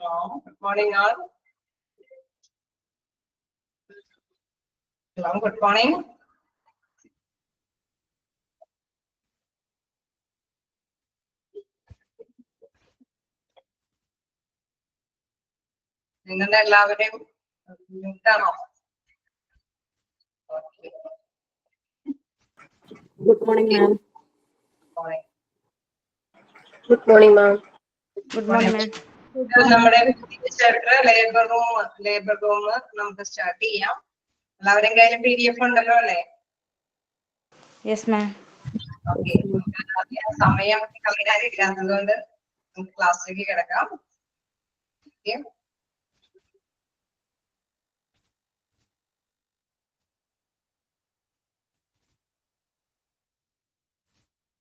Good morning, all. Hello, good morning. നിങ്ങളുടെ എല്ലാവരെയും മ്യൂട്ടാണോ? Good morning, ma'am. Morning. Good morning, ma'am. Good morning, ma'am. നമ്മുടെ chapter labour room നമുക്ക് start ചെയ്യാം. എല്ലാവരും കയ്യിലും PDF ഉണ്ടല്ലോ അല്ലേ? Yes, ma'am. ഓക്കെ, സമയം കളയാനില്ലാത്തതുകൊണ്ട് നമുക്ക് ക്ലാസ്സിലേക്ക് കിടക്കാം.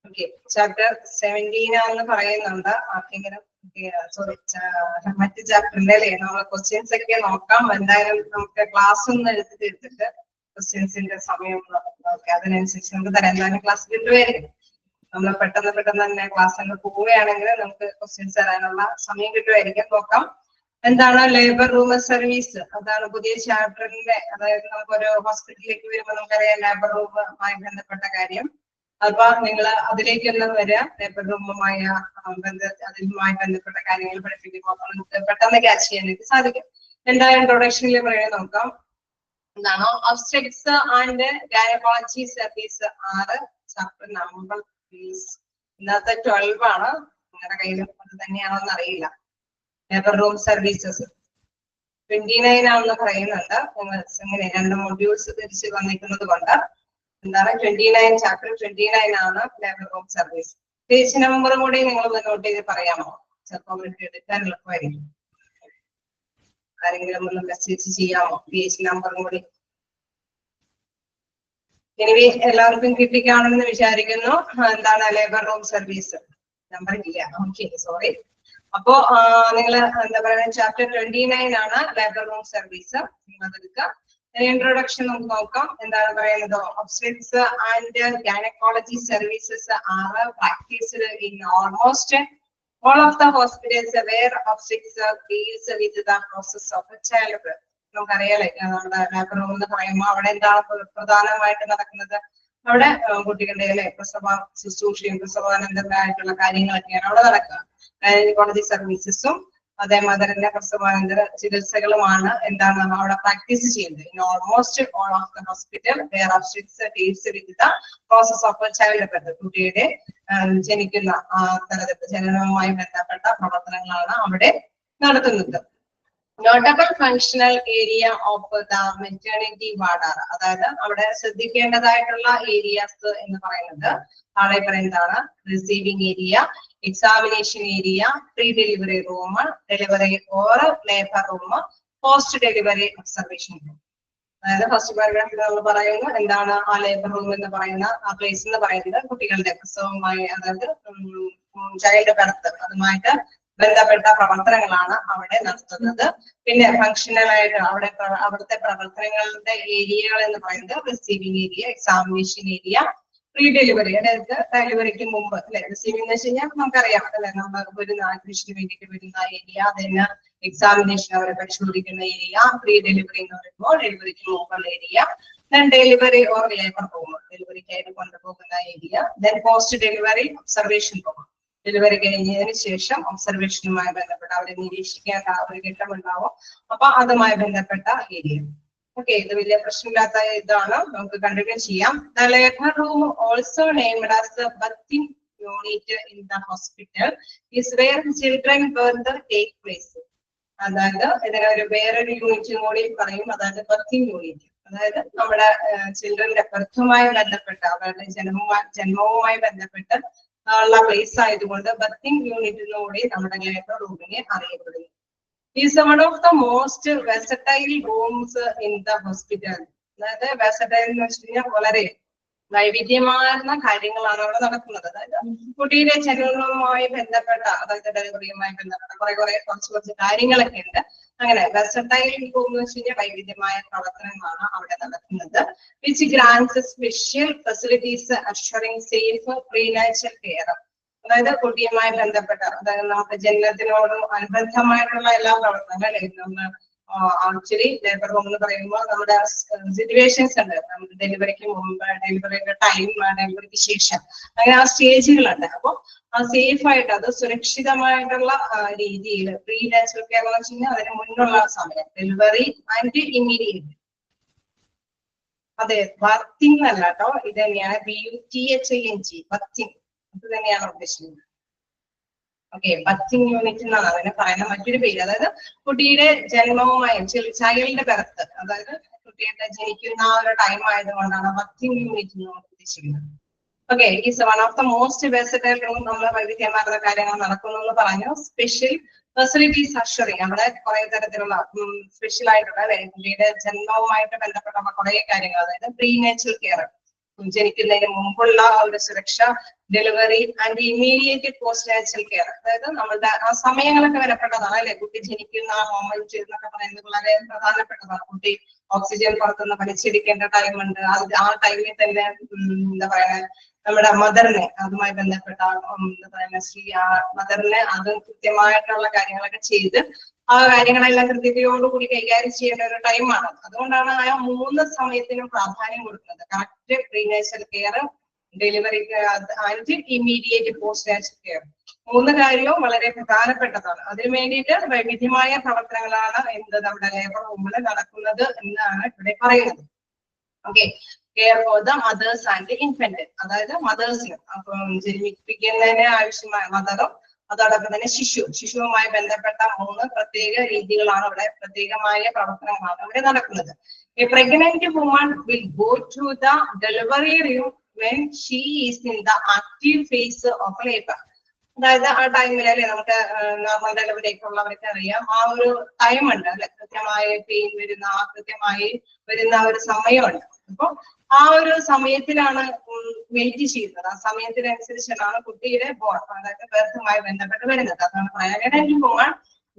ഓക്കെ, ചാപ്റ്റർ 17 ആണെന്ന് പറയുന്നുണ്ട്. ആർക്കെങ്കിലും സോറി, മറ്റ് ചാപ്റ്ററിന്റെ നമ്മൾ ക്വസ്റ്റ്യൻസ് ഒക്കെ നോക്കാം. എന്തായാലും നമുക്ക് ക്ലാസ് ഒന്ന് എടുത്തിട്ട് ക്വസ്റ്റ്യൻസിന്റെ സമയം അതിനനുസരിച്ച് നമുക്ക് തരാം. എന്തായാലും ക്ലാസ് കിട്ടുമായിരിക്കും. നമ്മൾ പെട്ടെന്ന് തന്നെ ക്ലാസ് അങ്ങ് പോവുകയാണെങ്കിൽ നമുക്ക് ക്വസ്റ്റ്യൻസ് തരാനുള്ള സമയം കിട്ടുമായിരിക്കും. നോക്കാം. എന്താണ് ലേബർ റൂം സർവീസ്? അതാണ് പുതിയ ചാപ്റ്ററിന്റെ, അതായത് നമുക്കൊരു ഹോസ്പിറ്റലിലേക്ക് വരുമ്പോൾ നമുക്കറിയാം ലേബർ റൂമുമായി ബന്ധപ്പെട്ട കാര്യം. അപ്പൊ നിങ്ങൾ അതിലേക്കെല്ലാം വരിക. ലേബർ റൂമുമായി ബന്ധപ്പെട്ട കാര്യങ്ങൾ പഠിപ്പിക്കുമ്പോൾ നമുക്ക് പെട്ടെന്ന് ക്യാച്ച് ചെയ്യാനായിട്ട് സാധിക്കും. എന്താ ഇൻട്രൊഡക്ഷനിൽ പറയാൻ നോക്കാം. എന്താണോ obstetrics and gynaecology service 6 chapter number please. ഇന്നത്തെ 12 ആണ്. നിങ്ങളുടെ കയ്യിലും അത് തന്നെയാണോന്ന് അറിയില്ല. ലേബർ റൂം സർവീസസ് 29 ആണെന്ന് പറയുന്നുണ്ട്. ഇങ്ങനെ 2 മൊഡ്യൂൾസ് തിരിച്ച് വന്നിരിക്കുന്നത് കൊണ്ട് എന്താണ് 29 ചാപ്റ്റർ 29 ആണ് ലേബർ റൂം സർവീസ്. പേജ് നമ്പറും കൂടി നിങ്ങൾ നോട്ട് ചെയ്ത് പറയാമോ? ചിലപ്പോൾ അവർക്ക് എടുക്കാൻ എളുപ്പമായിരിക്കും. ആരെങ്കിലും ഒന്ന് മെസ്സേജ് ചെയ്യാമോ? പേജ് നമ്പറും കൂടി. എനിവേ എല്ലാവർക്കും കിട്ടിക്കാണെന്ന് വിചാരിക്കുന്നു. എന്താണ് ലേബർ റൂം സർവീസ്? നമ്പർ ഇല്ല. Okay, sorry. അപ്പോ നിങ്ങൾ എന്താ പറയുക, ചാപ്റ്റർ 29 ആണ് ലേബർ റൂം സർവീസ്. നിങ്ങൾ അതെടുക്കുക. ഇൻട്രൊഡക്ഷൻ നമുക്ക് നോക്കാം. എന്താണ് പറയുന്നത്? Obstetrics and gynaecology services are practised in almost all of the hospitals where obstetrics deals with the process of childbirth. നമുക്കറിയാലേ നമ്മുടെ ലേബർ റൂം എന്ന് പറയുമ്പോൾ അവിടെ എന്താണ് പ്രധാനമായിട്ട് നടക്കുന്നത്? അവിടെ കുട്ടികളുടെ അല്ലെ പ്രസവ ശുശ്രൂഷയും പ്രസവാനന്തരമായിട്ടുള്ള കാര്യങ്ങളൊക്കെയാണ് അവിടെ നടക്കുക. ഗൈനക്കോളജി സർവീസസും അതേമാതിരി തന്നെ പ്രസവാനന്തര ചികിത്സകളുമാണ് എന്താണ് അവിടെ പ്രാക്ടീസ് ചെയ്യുന്നത്. In almost all of the hospital where obstetrics deals with the process of child. കുട്ടിയുടെ ജനിക്കുന്ന തരത്തിൽ ജനനവുമായി ബന്ധപ്പെട്ട പ്രവർത്തനങ്ങളാണ് അവിടെ നടത്തുന്നത്. Notable functional area of the maternity ward, അതായത് അവിടെ ശ്രദ്ധിക്കേണ്ടതായിട്ടുള്ള ഏരിയാസ് എന്ന് പറയുന്നത് താഴെ പറയുന്നതാണ്: receiving area, examination area, pre delivery room, delivery or labour room, post delivery observation room. അതായത് ഫസ്റ്റ് പാരഗ്രാഫിൽ നമ്മൾ പറയുന്നു എന്താണ് ആ ലേബർ റൂം എന്ന് പറയുന്ന ആ പ്ലേസ് എന്ന് പറയുന്നത് കുട്ടികളുടെ പ്രസവവുമായി, അതായത് ചൈൽഡ് ബർത്ത്, അതുമായിട്ട് ബന്ധപ്പെട്ട പ്രവർത്തനങ്ങളാണ് അവിടെ നടത്തുന്നത്. പിന്നെ ഫങ്ഷണൽ ആയിട്ട് അവിടുത്തെ പ്രവർത്തനങ്ങളുടെ ഏരിയകൾ എന്ന് പറയുന്നത് receiving area, examination area, pre delivery, അതായത് ഡെലിവറിക്ക് മുമ്പ് അല്ലെ. റിസീവിംഗ് എന്ന് വെച്ച് കഴിഞ്ഞാൽ നമുക്കറിയാം അല്ലെ, നമ്മൾ വരുന്ന അഡ്മിഷന് വേണ്ടിയിട്ട് വരുന്ന ഏരിയ, അതിന് എക്സാമിനേഷൻ അവരെ പരിശോധിക്കുന്ന ഏരിയ. പ്രീ ഡെലിവറി എന്ന് പറയുമ്പോൾ ഡെലിവറിക്ക് മുമ്പുള്ള area. Then delivery or labour room, ഡെലിവറിക്കായിട്ട് കൊണ്ടുപോകുന്ന area. Then post delivery observation room, ഡെലിവറി കഴിഞ്ഞതിന് ശേഷം ഒബ്സർവേഷനുമായി ബന്ധപ്പെട്ട അവരെ നിരീക്ഷിക്കേണ്ട ഒരു ഘട്ടമുണ്ടാവും. അപ്പൊ അതുമായി ബന്ധപ്പെട്ട ഏരിയ. ഓക്കെ, ഇത് വലിയ പ്രശ്നമില്ലാത്ത ഇതാണ്. നമുക്ക് കണ്ടിന്യൂ ചെയ്യാം. The labour room also named as the birthing unit in the hospital is wear children birth take place. അതായത് ഇതിനെ ഒരു വേറൊരു യൂണിറ്റും കൂടി പറയും, അതായത് ബർത്തിങ് യൂണിറ്റ്. അതായത് നമ്മുടെ ചിൽഡ്രന്റെ ബർത്തുമായി ബന്ധപ്പെട്ട അവരുടെ ജന്മവുമായി ബന്ധപ്പെട്ട് ഉള്ള പ്ലേസ് ആയതുകൊണ്ട് ബർത്തിങ് യൂണിറ്റിനോട് നമ്മുടെ ലേബർ റൂമിനെ അറിയപ്പെടുന്നു. Is one of the most versatile rooms in the hospital. അതായത് വെസറ്റൈൽ എന്ന് വെച്ച് കഴിഞ്ഞാൽ വളരെ വൈവിധ്യമാർന്ന കാര്യങ്ങളാണ് അവിടെ നടക്കുന്നത്. അതായത് കുട്ടിയുടെ ജനനവുമായി ബന്ധപ്പെട്ട, അതായത് ഡെലിവറിയുമായി ബന്ധപ്പെട്ട കുറച്ച് കാര്യങ്ങളൊക്കെ ഉണ്ട്. അങ്ങനെ വെസറ്റൈൽ റൂം എന്ന് വെച്ച് കഴിഞ്ഞാൽ വൈവിധ്യമായ പ്രവർത്തനങ്ങളാണ് അവിടെ നടക്കുന്നത്. Which grants special facilities assuring safe prenatal care. അതായത് കുട്ടിയുമായി ബന്ധപ്പെട്ട, അതായത് നമുക്ക് ജനനത്തിനോട് അനുബന്ധമായിട്ടുള്ള എല്ലാ പ്രവർത്തനങ്ങളും നമ്മൾ ആക്ച്വലി ലേബർ റൂം എന്ന് പറയുമ്പോൾ നമ്മുടെ സിറ്റുവേഷൻസ് ഉണ്ട്. നമുക്ക് ഡെലിവറിക്ക് മുമ്പ്, ഡെലിവറിയുടെ ടൈം, ഡെലിവറിക്ക് ശേഷം, അങ്ങനെ ആ സ്റ്റേജുകളുണ്ട്. അപ്പൊ ആ സേഫ് ആയിട്ട് അത് സുരക്ഷിതമായിട്ടുള്ള രീതിയിൽ പ്രീ നാച്ചുറൽ കെയർ എന്ന് വെച്ച് കഴിഞ്ഞാൽ അതിന് മുന്നുള്ള സമയം, ഡെലിവറി ആൻഡ് ഇമ്മീഡിയറ്റ്. അതെ, ബർത്തിങ് അല്ല കേട്ടോ, ഇത് തന്നെയാണ് BUTHING, ബർത്തിങ്, അത് തന്നെയാണ് ഉദ്ദേശിക്കുന്നത്. ഓക്കെ, ബർത്തിങ് യൂണിറ്റ് എന്നാണ് അതിനെ പറയുന്ന മറ്റൊരു പേര്. അതായത് കുട്ടിയുടെ ജന്മവുമായി, ചൈൽഡ് ബെർത്ത്, അതായത് കുട്ടിയുടെ ജനിക്കുന്ന ആ ഒരു ടൈം ആയതുകൊണ്ടാണ് ബർത്തിങ് യൂണിറ്റ് എന്ന് ഉദ്ദേശിക്കുന്നത്. Okay, is one of the most versatile room. നമ്മൾ വൈവിധ്യമാർന്ന കാര്യങ്ങൾ നടക്കുന്നു എന്ന് പറഞ്ഞു. സ്പെഷ്യൽ ഫെസിലിറ്റീസ് അഷറിങ്, അവിടെ കുറെ തരത്തിലുള്ള സ്പെഷ്യൽ ആയിട്ടുള്ള കുട്ടിയുടെ ജന്മവുമായിട്ട് ബന്ധപ്പെട്ട കുറെ കാര്യങ്ങൾ, അതായത് പ്രീ നാച്ചുറൽ കെയർ, ജനിക്കുന്നതിന് മുമ്പുള്ള ഒരു സുരക്ഷ, delivery and immediate post natural care, അതായത് നമ്മളുടെ ആ സമയങ്ങളൊക്കെ വരപ്പെട്ടതാണ് അല്ലെ. കുട്ടി ജനിക്കുന്ന ആ മൊമെന്റ് എന്നൊക്കെ പറയുന്നത് വളരെ പ്രധാനപ്പെട്ടതാണ്. കുട്ടി ഓക്സിജൻ പുറത്തുനിന്ന് വലിച്ചെടുക്കേണ്ട ടൈമുണ്ട്. ആ ടൈമിൽ തന്നെ എന്താ പറയുക, നമ്മുടെ മദറിനെ, അതുമായി ബന്ധപ്പെട്ട എന്താ പറയുക, മദറിനെ അത് കൃത്യമായിട്ടുള്ള കാര്യങ്ങളൊക്കെ ചെയ്ത് ആ കാര്യങ്ങളെല്ലാം കൃത്യതയോടുകൂടി കൈകാര്യം ചെയ്യേണ്ട ഒരു ടൈമാണ്. അതുകൊണ്ടാണ് ആ 3 സമയത്തിനും പ്രാധാന്യം കൊടുക്കുന്നത്. Correct pre natural care, delivery and immediate post natural care, 3 കാര്യവും വളരെ പ്രധാനപ്പെട്ടതാണ്. അതിനു വേണ്ടിയിട്ട് വൈവിധ്യമായ പ്രവർത്തനങ്ങളാണ് നമ്മുടെ ലേബർ റൂമിൽ നടക്കുന്നത് എന്നാണ് ഇവിടെ പറയുന്നത്. Okay, care for the mothers and infant, അതായത് മദേഴ്സിനും, അപ്പം ജനിപ്പിക്കുന്നതിന് ആവശ്യമായ മദറും അതോടൊപ്പം തന്നെ ശിശുവുമായി ബന്ധപ്പെട്ട 3 പ്രത്യേക രീതികളാണ് ഇവിടെ, പ്രത്യേകമായ പ്രവർത്തനങ്ങളാണ് ഇവിടെ നടക്കുന്നത്. A pregnant woman will go to the delivery room when she is in the active phase of labor. അതായത് ആ ടൈമിൽ അല്ലെ, നമുക്ക് നോർമൽ ഡെലിവറി ഒക്കെ ഉള്ളവർക്ക് അറിയാം, ആ ഒരു ടൈം ഉണ്ട് അല്ലെ, കൃത്യമായ പെയിൻ വരുന്ന, കൃത്യമായി വരുന്ന ഒരു സമയമുണ്ട്. അപ്പൊ ആ ഒരു സമയത്തിലാണ് വെയിറ്റ് ചെയ്യുന്നത്. ആ സമയത്തിനനുസരിച്ചാണ് കുട്ടിയുടെ അതായത് ബർത്തുമായി ബന്ധപ്പെട്ട് വരുന്നത്. അതാണ് pregnant woman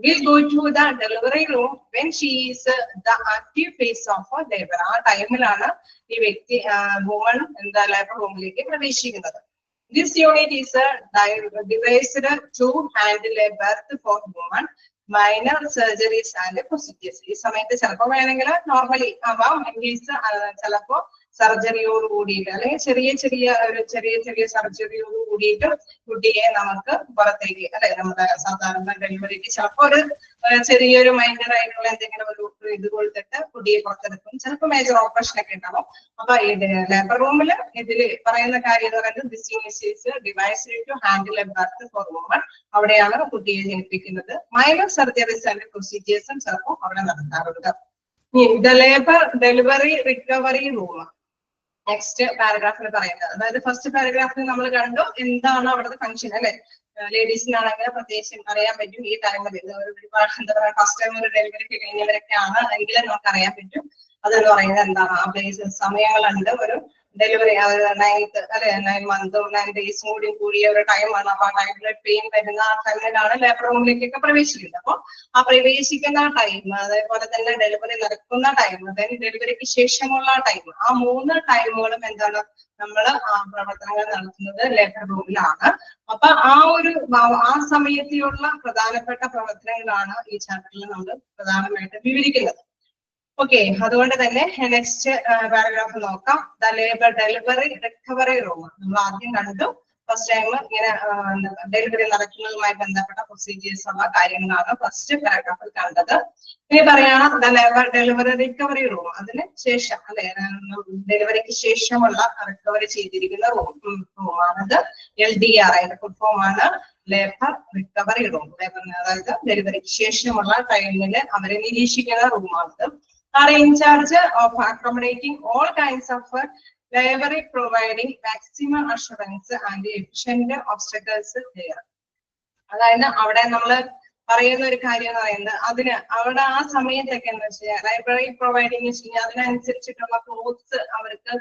will go to the delivery room when she is the active phase of labor. ആ ടൈമിലാണ് ഈ വ്യക്തി, വുമൺ എന്താ ലേബർ റൂമിലേക്ക് പ്രവേശിക്കുന്നത്. This unit is devised to handle a birth for women, minor surgeries and procedures. ഈ സമയത്ത് ചിലപ്പോൾ വേണമെങ്കിൽ നോർമലി ആവാം, ചിലപ്പോ സർജറിയോട് കൂടിയിട്ട് അല്ലെങ്കിൽ ചെറിയ സർജറിയോട് കൂടിയിട്ട് കുട്ടിയെ നമുക്ക് പുറത്തേക്ക് അല്ലെ, നമ്മുടെ സാധാരണ ഡെലിവറിക്ക് ചിലപ്പോ ഒരു ചെറിയൊരു മൈനർ ആയിട്ടുള്ള എന്തെങ്കിലും ഒരു ഇത് കൊടുത്തിട്ട് കുട്ടിയെ പുറത്തെടുക്കും. ചിലപ്പോൾ മേജർ ഓപ്പറേഷൻ ഒക്കെ ഉണ്ടാവും. അപ്പൊ ഈ ലേബർ റൂമിൽ ഇതിൽ പറയുന്ന കാര്യം എന്ന് പറയുന്നത് this unit is devised to handle a birth for woman. അവിടെയാണ് കുട്ടിയെ ജനിപ്പിക്കുന്നത്. മൈനർ സർജറീസ് ആൻഡ് പ്രൊസീജിയേഴ്സും ചിലപ്പോൾ അവിടെ നടത്താറുണ്ട്. The labour delivery recovery room next പാരഗ്രാഫിൽ പറയുന്നത്. അതായത് ഫസ്റ്റ് പാരഗ്രാഫിൽ നമ്മൾ കണ്ടു എന്താണ് അവിടുത്തെ ഫംഗ്ഷൻ അല്ലെ. ലേഡീസിനാണെങ്കിൽ പ്രത്യേകിച്ചും അറിയാൻ പറ്റും ഈ ടൈമിൽ ഒരുപാട് എന്താ പറയുക കസ്റ്റമർ ഡെലിവറി കഴിഞ്ഞവരൊക്കെയാണ് എങ്കിലും നമുക്ക് അറിയാൻ പറ്റും. അതെന്ന് പറയുന്നത് എന്താണ്, ആ പ്ലേസ് സമയങ്ങളുണ്ട്. ഒരു ഡെലിവറി 9 മന്തും 9 ഡേയ്സും കൂടിയ ഒരു ടൈമാണ്. അപ്പൊ ആ ടൈമിൽ പെയിൻ വരുന്ന ആ ടൈമിലാണ് ലേബർ റൂമിലേക്കൊക്കെ പ്രവേശിക്കുന്നത്. അപ്പൊ ആ പ്രവേശിക്കുന്ന ടൈം, അതേപോലെ തന്നെ ഡെലിവറി നടക്കുന്ന ടൈം, അതായത് ഡെലിവറിക്ക് ശേഷമുള്ള ടൈം, ആ 3 ടൈമുകളും എന്താണ് നമ്മൾ ആ പ്രവർത്തനങ്ങൾ നടത്തുന്നത് ലേബർ റൂമിലാണ്. അപ്പൊ ആ സമയത്തുള്ള പ്രധാനപ്പെട്ട പ്രവർത്തനങ്ങളാണ് ഈ ചാപ്റ്ററിൽ നമ്മൾ പ്രധാനമായിട്ട് വിവരിക്കുന്നത്. ഓക്കെ, അതുകൊണ്ട് തന്നെ നെക്സ്റ്റ് പാരഗ്രാഫ് നോക്കാം. The labour delivery recovery room നമ്മൾ ആദ്യം കണ്ടു. ഫസ്റ്റ് ടൈം ഇങ്ങനെ ഡെലിവറി നടക്കുന്നതുമായി ബന്ധപ്പെട്ട പ്രൊസീജിയേഴ്സ് ഉള്ള കാര്യങ്ങളാണ് ഫസ്റ്റ് പാരഗ്രാഫിൽ കണ്ടത്. ഇനി പറയാണ് the labour delivery recovery room, അതിന് ശേഷം അല്ലെ ഡെലിവറിക്ക് ശേഷമുള്ള റിക്കവറി ചെയ്തിരിക്കുന്ന റൂമാണത്. LDR അതിന്റെ ഫുൾ ഫോം ആണ് ലേബർ റിക്കവറി റൂം. അതായത് ഡെലിവറിക്ക് ശേഷമുള്ള ടൈമില് അവരെ നിരീക്ഷിക്കുന്ന റൂമാണത്. Are in charge of accommodating all kinds of labor, providing maximum assurance and efficient obstacles there. അതായത് അവിടെ നമ്മൾ പറയുന്ന ഒരു കാര്യം എന്ന് പറയുന്നത് അവിടെ ആ സമയത്തൊക്കെ എന്ന് വെച്ചാൽ ലൈബ്രറി പ്രൊവൈഡിങ് വെച്ച് കഴിഞ്ഞാൽ അതിനനുസരിച്ചിട്ടുള്ള ക്ലോത്ത്സ് അവർക്ക്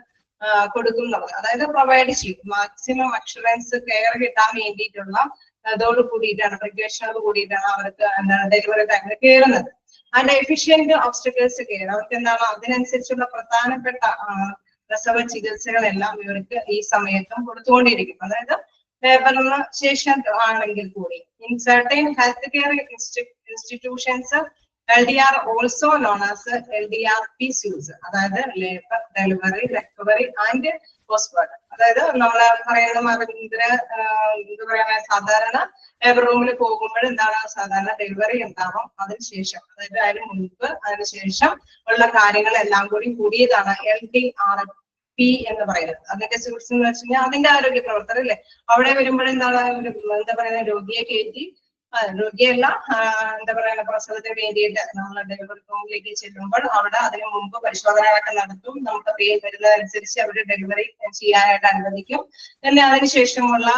കൊടുക്കുന്നത്, അതായത് പ്രൊവൈഡ് ചെയ്യും. മാക്സിമം അഷുറൻസ് കെയർ കിട്ടാൻ വേണ്ടിയിട്ടുള്ള അതോട് കൂടിയിട്ടാണ്, പ്രിക്കോഷനോട് കൂടിയിട്ടാണ് അവർക്ക് എന്താണ് ഡെലിവറി ടൈമിൽ കയറുന്നത്. ആൻഡ് എഫിഷ്യന്റ് ഒബ്സ്റ്റക്കിൾസ് കെയർ, അവർക്ക് എന്താണ് അതിനനുസരിച്ചുള്ള പ്രധാനപ്പെട്ട പ്രസവ ചികിത്സകളെല്ലാം ഇവർക്ക് ഈ സമയത്തും കൊടുത്തുകൊണ്ടിരിക്കും. അതായത് ലേബറിന് ശേഷം ആണെങ്കിൽ കൂടി in certain health care institutions LDR also known as LDRP സ്യൂസ്, അതായത് labour, delivery, recovery and postmortem. അതായത് നമ്മള് പറയുന്ന എന്താ പറയാ, സാധാരണ ലേബർ റൂമിൽ പോകുമ്പോൾ എന്താണ് സാധാരണ ഡെലിവറി ഉണ്ടാവും, അതിനുശേഷം അതായത് അതിന് മുൻപ് അതിനുശേഷം ഉള്ള കാര്യങ്ങളെല്ലാം കൂടി കൂടിയതാണ് LDRP എന്ന് പറയുന്നത്. അതിന്റെ സ്യൂസ് എന്ന് വെച്ച് കഴിഞ്ഞാൽ അതിന്റെ ആരോഗ്യ പ്രവർത്തനം അല്ലെ. അവിടെ വരുമ്പോഴെന്താണ് എന്താ പറയുക, രോഗിയെ കയറ്റി രോഗിയല്ല എന്താ പറയുക പ്രസവത്തിന് വേണ്ടിയിട്ട് നമ്മൾ ഡെലിവറി റൂമിലേക്ക് ചെല്ലുമ്പോൾ അവിടെ അതിന് മുമ്പ് പരിശോധനകളൊക്കെ നടത്തും. നമുക്ക് പെയിൻ വരുന്നതനുസരിച്ച് അവർ ഡെലിവറി ചെയ്യാനായിട്ട് അനുവദിക്കും. പിന്നെ അതിനുശേഷമുള്ള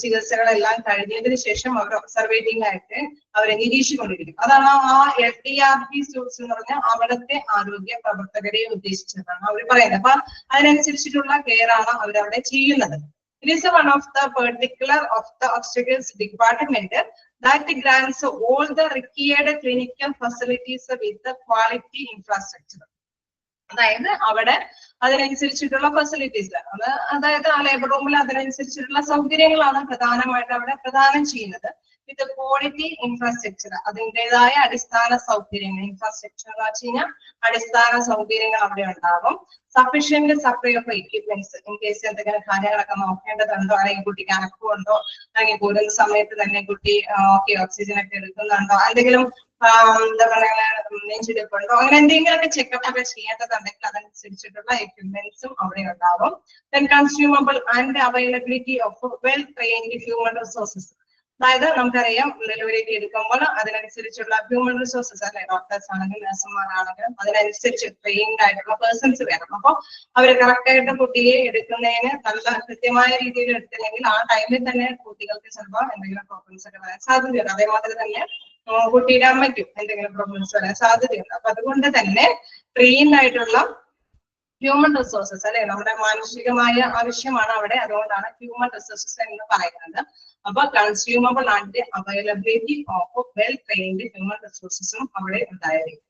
ചികിത്സകളെല്ലാം കഴിഞ്ഞതിന് ശേഷം അവർ ഒബ്സർവേറ്റിംഗ് ആയിട്ട് അവരെ നിരീക്ഷിച്ചുകൊണ്ടിരിക്കും. അതാണ് ആ LDRP സ്യൂട്ട്സ് എന്ന് പറഞ്ഞാൽ അവിടുത്തെ ആരോഗ്യ പ്രവർത്തകരെ ഉദ്ദേശിച്ചതാണ് അവർ പറയുന്നത്. അപ്പൊ അതിനനുസരിച്ചിട്ടുള്ള കെയർ ആണ് അവരവിടെ ചെയ്യുന്നത്. It is one of the particular of the obstetrics department that grants all the required clinical facilities with the quality infrastructure. അതായത് അവിടെ അതിനനുസരിച്ചിട്ടുള്ള ഫെസിലിറ്റീസ്, അതായത് ആ ലേബർ റൂമിൽ അതിനനുസരിച്ചിട്ടുള്ള സൗകര്യങ്ങളാണ് പ്രധാനമായിട്ട് അവിടെ പ്രദാനം ചെയ്യുന്നത്. വിത്ത് ക്വാളിറ്റി ഇൻഫ്രാസ്ട്രക്ചർ, അതിൻ്റെതായ അടിസ്ഥാന സൗകര്യങ്ങൾ. ഇൻഫ്രാസ്ട്രക്ചർ എന്ന് വെച്ച് കഴിഞ്ഞാൽ അടിസ്ഥാന സൗകര്യങ്ങൾ അവിടെ ഉണ്ടാകും. Sufficient supply of equipments, in case എന്തെങ്കിലും കാര്യങ്ങളൊക്കെ നോക്കേണ്ടതുണ്ടോ, അല്ലെങ്കിൽ കുട്ടിക്ക് അനക്കമുണ്ടോ, അല്ലെങ്കിൽ പോരുന്ന സമയത്ത് തന്നെ കുട്ടി ഓക്സിജൻ ഒക്കെ എടുക്കുന്നുണ്ടോ, എന്തെങ്കിലും എന്താ പറയുക നെഞ്ചിടിപ്പുണ്ടോ, അങ്ങനെ എന്തെങ്കിലുമൊക്കെ ചെക്കപ്പ് ഒക്കെ ചെയ്യേണ്ടതുണ്ടെങ്കിൽ അതനുസരിച്ചിട്ടുള്ള എക്യുപ്മെന്റ്സും അവിടെ ഉണ്ടാവും. Then consumable and availability of well trained human resources, അതായത് നമുക്കറിയാം ഡെലിവറിക്ക് എടുക്കുമ്പോൾ അതിനനുസരിച്ചുള്ള ഹ്യൂമൻ റിസോഴ്സസ് അല്ലെ, ഡോക്ടേഴ്സ് ആണെങ്കിലും നഴ്സുമാരാണെങ്കിലും അതിനനുസരിച്ച് ട്രെയിൻഡ് ആയിട്ടുള്ള പേഴ്സൺസ് വേണം. അപ്പൊ അവര് കറക്റ്റ് ആയിട്ട് കുട്ടിയെ എടുക്കുന്നതിന് നല്ല കൃത്യമായ രീതിയിൽ എടുത്തില്ലെങ്കിൽ ആ ടൈമിൽ തന്നെ കുട്ടികൾക്ക് ചിലപ്പോൾ എന്തെങ്കിലും പ്രോബ്ലംസ് ഒക്കെ വരാൻ സാധ്യതയുണ്ട്. അതേമാതിരി തന്നെ കുട്ടിയുടെ അമ്മയ്ക്കും എന്തെങ്കിലും പ്രോബ്ലംസ് വരാൻ സാധ്യതയുണ്ട്. അപ്പൊ അതുകൊണ്ട് തന്നെ ട്രെയിൻഡ് ആയിട്ടുള്ള ഹ്യൂമൻ റിസോഴ്സസ് അല്ലെ, നമ്മുടെ മാനുഷികമായ ആവശ്യമാണ് അവിടെ. അതുകൊണ്ടാണ് ഹ്യൂമൻ റിസോഴ്സസ് എന്ന് പറയുന്നത്. അപ്പൊ consumable and availability of well trained human റിസോഴ്സസും അവിടെ ഉണ്ടായിരിക്കും.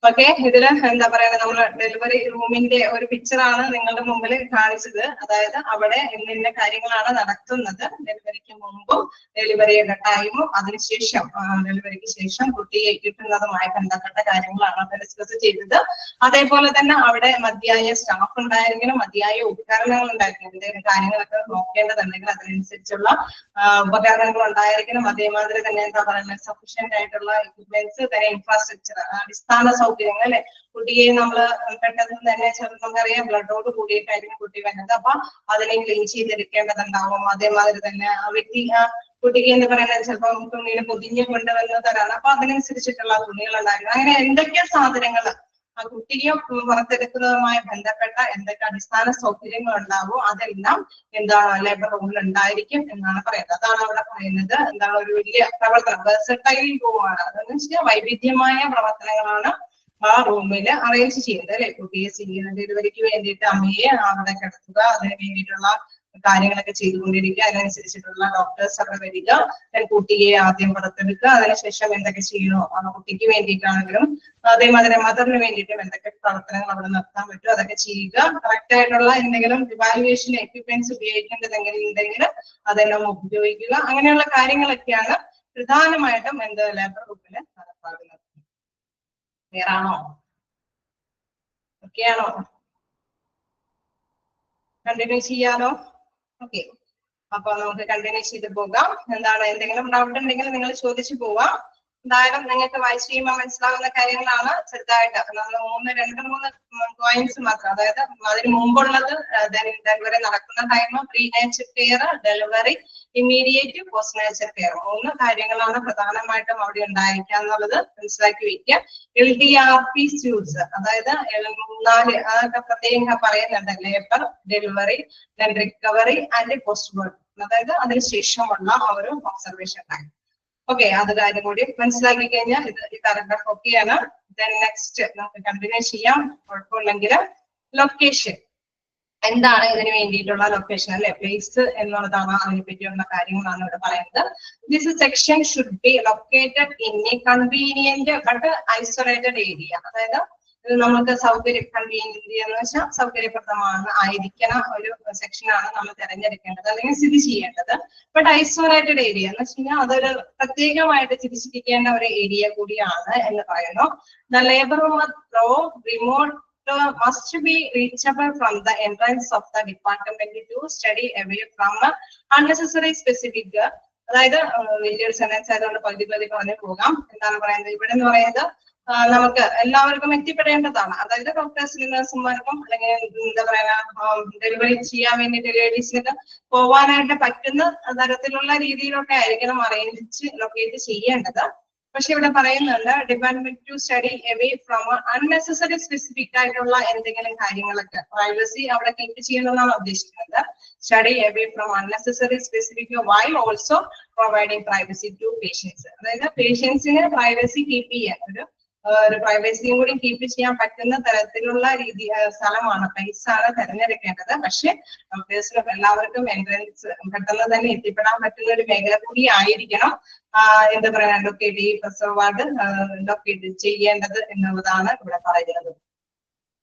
ഓക്കെ, ഇതില് എന്താ പറയുക, നമ്മൾ ഡെലിവറി റൂമിന്റെ ഒരു പിക്ചറാണ് നിങ്ങളുടെ മുമ്പിൽ കാണിച്ചത്. അതായത് അവിടെ ഇന്ന കാര്യങ്ങളാണ് നടത്തുന്നത്. ഡെലിവറിക്ക് മുമ്പും ഡെലിവറിയുടെ ടൈമും അതിനുശേഷം ഡെലിവറിക്ക് ശേഷം കുട്ടിയെ കിട്ടുന്നതുമായി ബന്ധപ്പെട്ട കാര്യങ്ങളാണ് അവിടെ ഡിസ്കസ് ചെയ്തത്. അതേപോലെ തന്നെ അവിടെ മതിയായ സ്റ്റാഫ് ഉണ്ടായിരിക്കണം, മതിയായ ഉപകരണങ്ങൾ ഉണ്ടായിരിക്കണം. എന്തെങ്കിലും കാര്യങ്ങളൊക്കെ നോക്കേണ്ടതുണ്ടെങ്കിൽ അതിനനുസരിച്ചുള്ള ഉപകരണങ്ങൾ ഉണ്ടായിരിക്കണം. അതേമാതിരി തന്നെ എന്താ പറയുക, സഫീഷ്യന്റ് ആയിട്ടുള്ള എക്യുപ്മെന്റ്സ്, തന്നെ ഇൻഫ്രാസ്ട്രക്ചർ, അടിസ്ഥാന സൗകര്യങ്ങൾ അല്ലെ. കുട്ടിയെ നമ്മള് പെട്ടെന്ന് തന്നെ നമുക്കറിയാം ബ്ലഡോട് കൂടിയിട്ടായിരിക്കും കുട്ടി വരുന്നത്. അപ്പൊ അതിനെ ക്ലീൻ ചെയ്തെടുക്കേണ്ടതുണ്ടാവും. അതേമാതിരി തന്നെ ആ വ്യക്തി കുട്ടിക്ക് എന്ന് പറയുന്നത് ചിലപ്പോൾ തുണിയിൽ പൊതിഞ്ഞ് കൊണ്ടുവരുന്നതാണ്. അപ്പൊ അതിനനുസരിച്ചിട്ടുള്ള തുണികൾ ഉണ്ടായിരുന്നു. അങ്ങനെ എന്തൊക്കെ സാധനങ്ങൾ ആ കുട്ടിയെ പുറത്തെടുക്കുന്നതുമായി ബന്ധപ്പെട്ട എന്തൊക്കെ അടിസ്ഥാന സൗകര്യങ്ങൾ ഉണ്ടാവോ അതെല്ലാം എന്താണ് ലേബർ റൂമിൽ ഉണ്ടായിരിക്കും എന്നാണ് പറയുന്നത്. അതാണ് അവിടെ പറയുന്നത്. എന്താണ് ഒരു വലിയ പ്രവർത്തനം, വെർസറ്റൈൽ റൂമാണ്. അതെന്ന് വെച്ചാൽ വൈവിധ്യമായ പ്രവർത്തനങ്ങളാണ് ആ റൂമിൽ അറേഞ്ച് ചെയ്യുന്നത് അല്ലെ. കുട്ടിയെ ഡെലിവറിക്ക് വേണ്ടിയിട്ട് അമ്മയെ അവിടെ കിടത്തുക, അതിന് വേണ്ടിയിട്ടുള്ള കാര്യങ്ങളൊക്കെ ചെയ്തുകൊണ്ടിരിക്കുക, അതിനനുസരിച്ചിട്ടുള്ള ഡോക്ടേഴ്സ് അവിടെ വരിക, കുട്ടിയെ ആദ്യം പുറത്തെടുക്കുക, അതിനുശേഷം എന്തൊക്കെ ചെയ്യണോ ആ കുട്ടിക്ക് വേണ്ടിയിട്ടാണെങ്കിലും അതേമാതിരി മദറിന് വേണ്ടിയിട്ടും എന്തൊക്കെ പ്രവർത്തനങ്ങൾ അവിടെ നടത്താൻ പറ്റുമോ അതൊക്കെ ചെയ്യുക. കറക്റ്റ് ആയിട്ടുള്ള എന്തെങ്കിലും ഇവാലുവേഷൻ എക്യുപ്മെന്റ്സ് ഉപയോഗിക്കേണ്ടതെങ്കിൽ അതെല്ലാം ഉപയോഗിക്കുക. അങ്ങനെയുള്ള കാര്യങ്ങളൊക്കെയാണ് പ്രധാനമായിട്ടും എന്ത് ലേബർ റൂമിൽ നടപ്പാക്കുന്നത്. ക്ലിയർ ആണോ? ഓക്കെ ആണോ? കണ്ടിന്യൂ ചെയ്യാനോ? ഓക്കെ, അപ്പൊ നമുക്ക് കണ്ടിന്യൂ ചെയ്ത് പോകാം. എന്താണ് എന്തെങ്കിലും ഡൗട്ട് ഉണ്ടെങ്കിൽ നിങ്ങൾ ചോദിച്ചു പോവാം. എന്തായാലും നിങ്ങൾക്ക് വായിച്ചു കഴിയുമ്പോൾ മനസ്സിലാവുന്ന കാര്യങ്ങളാണ്. ചെറുതായിട്ട് നമ്മൾ രണ്ട് മൂന്ന് പോയിന്റ്സ് മാത്രം, അതായത് അതിന് മുമ്പുള്ളത് ഡെലിവറി നടക്കുന്ന time, pre nature care, delivery, immediate, post nature care, 3 കാര്യങ്ങളാണ് പ്രധാനമായിട്ടും അവിടെ ഉണ്ടായിരിക്കുക എന്നുള്ളത് മനസ്സിലാക്കി വെക്കുക. LDRP സ്യൂട്ട്സ്, അതായത് 4 അതൊക്കെ പ്രത്യേകം പറയുന്നുണ്ട്. Labour, delivery, recovery and postmortem, അതായത് അതിനുശേഷമുള്ള ഒരു ഒബ്സർവേഷൻ ടൈം. ഓക്കെ, അത് കാര്യം കൂടി മനസ്സിലാക്കി കഴിഞ്ഞാൽ ഇത് പാരഗ്രാഫ് ഓക്കെയാണ്. ദെൻ നെക്സ്റ്റ് നമുക്ക് കണ്ടിന്യൂ ചെയ്യാം. കുഴപ്പമില്ലെങ്കിൽ ലൊക്കേഷൻ എന്താണ് ഇതിന് വേണ്ടിയിട്ടുള്ള ലൊക്കേഷൻ അല്ലെ, പ്ലേസ് എന്നുള്ളതാണ്. അതിനെ പറ്റിയുള്ള കാര്യങ്ങളാണ് ഇവിടെ പറയുന്നത്. This section should be located in A convenient but isolated area, അതായത് ഇത് നമുക്ക് കൺവീനിയന്റ് എന്ന് വെച്ചാൽ സൗകര്യപ്രദമാണ് ആയിരിക്കണ ഒരു സെക്ഷനാണ് നമ്മൾ തിരഞ്ഞെടുക്കേണ്ടത് അല്ലെങ്കിൽ സ്ഥിതി ചെയ്യേണ്ടത്. ബട്ട് ഐസൊലേറ്റഡ് ഏരിയ എന്ന് വെച്ച് കഴിഞ്ഞാൽ അതൊരു പ്രത്യേകമായിട്ട് തിരിച്ചിരിക്കേണ്ട ഒരു ഏരിയ കൂടിയാണ് എന്ന് പറയുന്നു. The labour room remote must be reachable from the entrance of the department to study away from unnecessary specific. അതായത് വലിയൊരു സെന്റൻസ് ആയതുകൊണ്ട് പകുതി പറഞ്ഞു പോകാം. എന്താണ് പറയുന്നത് ഇവിടെ എന്ന് പറയുന്നത്, നമുക്ക് എല്ലാവർക്കും എത്തിപ്പെടേണ്ടതാണ്. അതായത് ഡോക്ടേഴ്സിനും നഴ്സുമാർക്കും അല്ലെങ്കിൽ എന്താ പറയാ ഡെലിവറി ചെയ്യാൻ വേണ്ടിയിട്ട് ലേഡീസിനൊക്കെ പോവാനായിട്ട് പറ്റുന്ന തരത്തിലുള്ള രീതിയിലൊക്കെ ആയിരിക്കണം അറേഞ്ച് ലൊക്കേറ്റ് ചെയ്യേണ്ടത്. പക്ഷെ ഇവിടെ പറയുന്നുണ്ട് department to study away from unnecessary specific ആയിട്ടുള്ള എന്തെങ്കിലും കാര്യങ്ങളൊക്കെ പ്രൈവസി അവിടെ കീപ്പ് ചെയ്യണമെന്നാണ് ഉദ്ദേശിക്കുന്നത്. Study away from unnecessary specific while also providing privacy to patients. അതായത് പേഷ്യൻസിന് പ്രൈവസി കീപ്പ് ചെയ്യാൻ ഒരു പ്രൈവസിയും കൂടി കീപ്പ് ചെയ്യാൻ പറ്റുന്ന തരത്തിലുള്ള സ്ഥലമാണ്, പ്ലേസ് ആണ് തിരഞ്ഞെടുക്കേണ്ടത്. പക്ഷെ ഡോക്ടേഴ്സിനും എല്ലാവർക്കും എൻട്രൻസ് പെട്ടെന്ന് തന്നെ എത്തിപ്പെടാൻ പറ്റുന്ന ഒരു മേഖല കൂടി ആയിരിക്കണം എന്താ പറയാ ലൊക്കേറ്റ് ഈ പ്രസവ വാർഡ് ലൊക്കേറ്റ് ചെയ്യേണ്ടത് എന്നുള്ളതാണ് ഇവിടെ പറയുന്നത്.